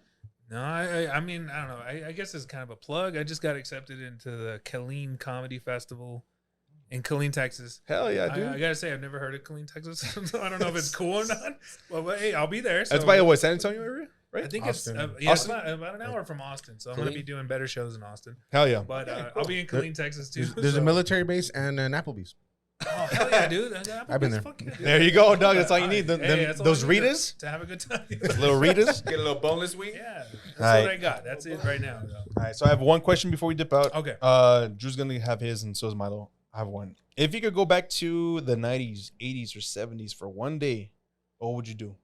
No, I mean, I don't know. I guess it's kind of a plug. I just got accepted into the Killeen Comedy Festival in Killeen, Texas. Hell yeah, dude. I gotta say, I've never heard of Killeen, Texas. So I don't know if it's cool or not. But hey, I'll be there. So That's by what, San Antonio area? I Right? think Austin. it's Austin? about an hour from Austin. So I'm gonna be doing better shows in Austin. Hell yeah. But I'll be in Killeen, Texas too. There's so- a military base and an Applebee's. Oh hell yeah, dude! I've been there. Fuck yeah, dude. There you go, dog. That's all you need. Hey, that's all Those I need Ritas? to have a good time. Little Ritas? Get a little boneless wing. Yeah, that's All right. what I got. That's it right now. Though. All right, so I have one question before we dip out. Okay. Drew's gonna have his, and so is Milo. I have one. If you could go back to the 90s, 80s, or 70s for one day, what would you do?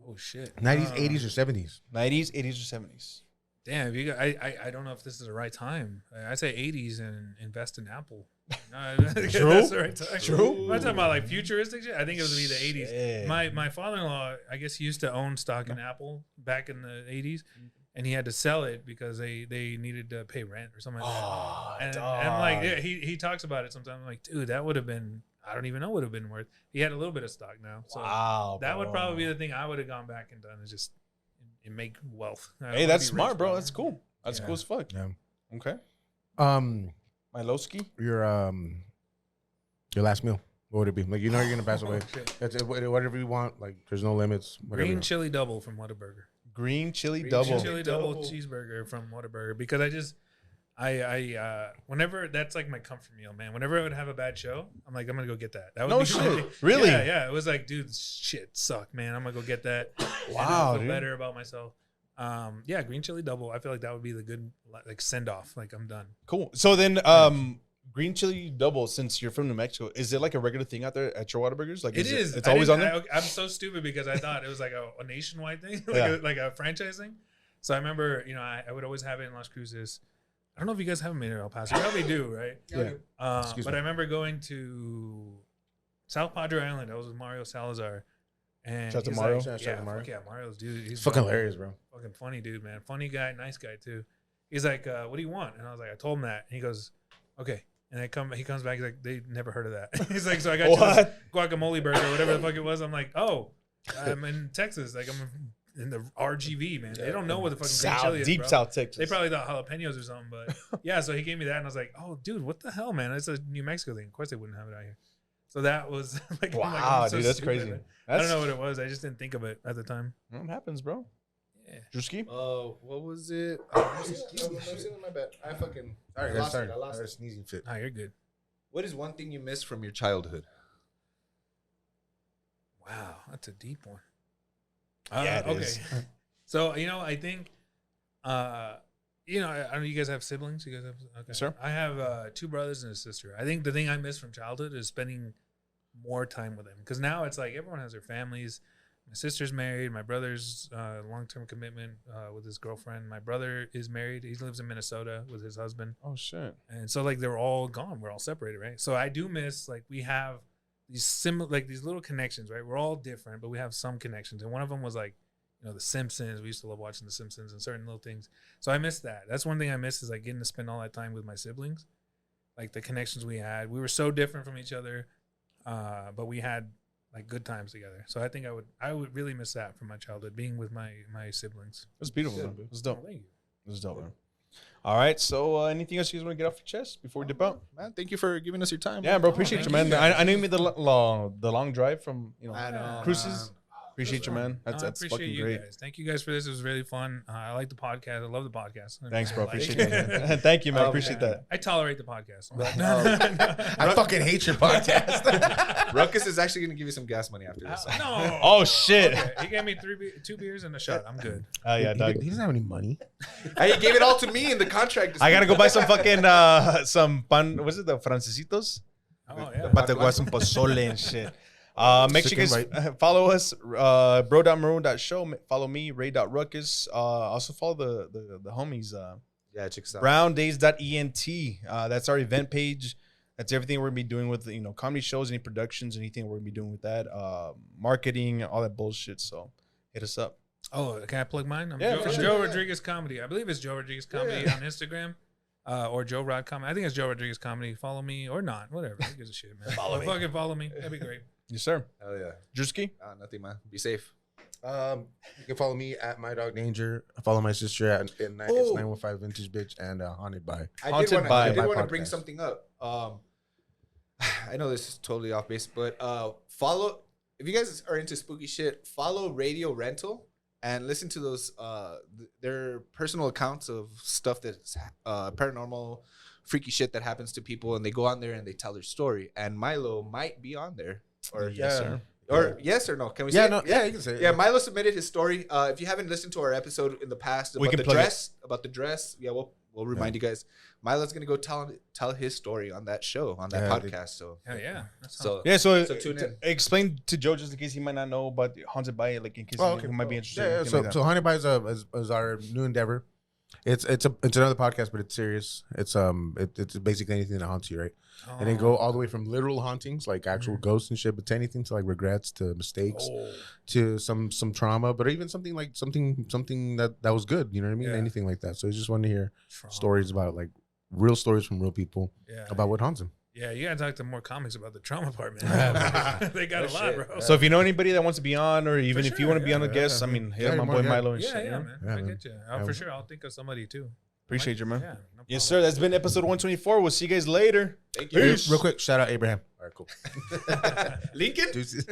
Oh shit. 90s, 80s, or 70s? 90s, 80s, or 70s? Damn, if you got, I don't know if this is the right time. I say 80s and invest in Apple. True. That's the right time. True. I'm not talking about like futuristic shit. I think it would be the 80s. Shit. My father-in-law, I guess he used to own stock in Apple back in the 80s, and he had to sell it because they needed to pay rent or something like that. Oh, And dog. I'm like, yeah, he talks about it sometimes. I'm like, dude, that would have been, I don't even know what it would have been worth. He had a little bit of stock now. So Wow, that would bro. probably be the thing I would have gone back and done is just and make wealth. I don't Hey, wanna that's be smart, rich, bro. That's cool. That's Yeah. cool as fuck. Yeah. Okay. Um, My Lowski? your last meal. What would it be? Like, you know you're gonna pass away. Shit. That's it, whatever you want. Like, there's no limits. Whatever you Green want. chili double from Whataburger. Green chili Green double. Chili double cheeseburger from Whataburger, because I whenever that's like my comfort meal, man. Whenever I would have a bad show, I'm like, I'm gonna go get that. That would No be shit. Really? Yeah. It was like, dude, shit sucked, man. I'm gonna go get that. And Wow, I'll feel dude. better about myself. Yeah, green chili double. I feel like that would be the good like send off. Like, I'm done. Cool. So then, green chili double. Since you're from New Mexico, is it like a regular thing out there at your Whataburgers? Like, It is. It's I always on didn't- there. I'm so stupid because I thought it was like a nationwide thing, Yeah. like a franchise thing. So I remember, I would always have it in Las Cruces. I don't know if you guys have them in El Paso. You probably do, right? Yeah. Excuse But me. I remember going to South Padre Island. I was with Mario Salazar. And Shout out to he's Mario. like, Shout out to yeah, Mario. fuck yeah, Mario's dude. He's Fucking hilarious, bro. fucking funny dude, man. Funny guy, nice guy too. He's like, what do you want? And I was like, I told him that. And he goes, okay. And he comes back. He's like, they never heard of that. He's like, so I got you this guacamole burger, whatever the fuck it was. I'm like, oh, I'm in Texas. Like, I'm in the RGV, man. They don't know what the fucking green chili is, Deep bro. South Texas. They probably thought jalapenos or something, but yeah. So he gave me that, and I was like, "Oh, dude, what the hell, man? It's a New Mexico thing. Of course they wouldn't have it out here." So that was like, I'm like, Wow, I'm so dude, that's stupid. crazy. I don't know what it was. I just didn't think of it at the time. What happens, bro? Yeah. Drewski? What was it? My bad. I fucking Sorry, I guys. lost Sorry. it. I I lost had a it. sneezing fit. Oh, you're good. What is one thing you miss from your childhood? Wow, that's a deep one. Yeah, it okay. is. So I think, I don't know. You guys have siblings. You guys have okay. Sure. I have 2 brothers and a sister. I think the thing I miss from childhood is spending more time with them, because now it's like everyone has their families. My sister's married. My brother's long-term commitment with his girlfriend. My brother is married. He lives in Minnesota with his husband. Oh shit. And so like they're all gone. We're all separated, right? So I do miss, like, we have these similar, like, these little connections, right? We're all different, but we have some connections. And one of them was like, The Simpsons. We used to love watching The Simpsons and certain little things. So I miss that. That's one thing I miss, is like getting to spend all that time with my siblings, like the connections we had. We were so different from each other, but we had like good times together. So I think I would really miss that from my childhood, being with my siblings. That's beautiful, man. That's dope. Oh, thank you. That's dope, man. All right. So anything else you guys want to get off your chest before we dip out? Man, thank you for giving us your time. Yeah, bro. Appreciate you, man. thank I know you made the long drive from I know, cruises. man. Appreciate you, man. I That's appreciate fucking you great. guys. Thank you guys for this. It was really fun. I like the podcast. I love the podcast. Thanks, bro. I like Appreciate it. it, man. Thank you, man. Oh, Appreciate man. that. I tolerate the podcast. I fucking hate your podcast. Ruckus is actually going to give you some gas money after this. No. Oh shit. Okay. He gave me 2 beers and a shot. I'm good. Oh yeah, Doug. He doesn't have any money. Hey, he gave it all to me in the contract. I gotta go buy some fucking some pan. Was it the francesitos? Oh yeah. About to go buy some pozole and shit. Make sure you guys Chicken follow us, bro.maroon.show. Follow me, ray.ruckus. Also follow the homies, Yeah, check us out. browndays.ent. That's our event page. That's everything we're gonna be doing with comedy shows, any productions, anything we're gonna be doing with that, marketing, all that bullshit. So hit us up. Oh, can I plug mine? I'm Yeah, Joe, for sure. Joe Rodriguez Comedy. I believe it's Joe Rodriguez Comedy on Instagram. Or Joe Rod Comedy. I think it's Joe Rodriguez Comedy. Follow me or not. Whatever. Who gives a shit, man. Fucking follow me. That'd be great. Yes, sir. Hell yeah. Drewski. Nothing, man. Be safe. You can follow me at My Dog Danger. Follow my sister at it's Oh. 915 Vintage Bitch and Haunted by. Haunted by. I did My want to bring podcast. something up. I know this is totally off base, but follow, if you guys are into spooky shit, follow Radio Rental and listen to those their personal accounts of stuff that's paranormal, freaky shit that happens to people, and they go on there and they tell their story. And Milo might be on there, or Yes, sir. or yes or no? Can we say Yeah, it? no, yeah, you can say it. Yeah, Milo submitted his story. If you haven't listened to our episode in the past We about can the plug it. dress, yeah, we'll remind you guys. Milo's gonna go tell his story on that show, on that Yeah, dude. podcast. So Hell yeah. That sounds so Yeah, so, So tune in. Explain to Joe just in case he might not know about Haunted by, like in case he might be interested. Yeah, anything so like that. so Haunted by is our new endeavor. It's another podcast, but it's serious. It's basically anything that haunts you, right? And they go all the way from literal hauntings, like actual ghosts and shit, but to anything to like regrets, to mistakes, to some trauma, but even something that was good. You know what I mean? Yeah. Anything like that. So I just wanted to hear Trauma. stories about like real stories from real people Yeah. about what haunts them. Yeah, you gotta talk to more comics about the trauma part, man. They got a lot, bro. So if you know anybody that wants to be on, or even if you sure, want to be yeah, on a yeah, guest, yeah. I mean, Yeah, hit my more boy guy. Milo and Yeah, shit. yeah, Yeah. man. Yeah, I man. get you. Yeah. For sure, I'll think of somebody too. Appreciate you, man. Yeah, no Yes, problem. sir. That's been episode 124. We'll see you guys later. thank you. Peace. Real quick, shout out Abraham. All right, cool. Cool. Lincoln? Deuces.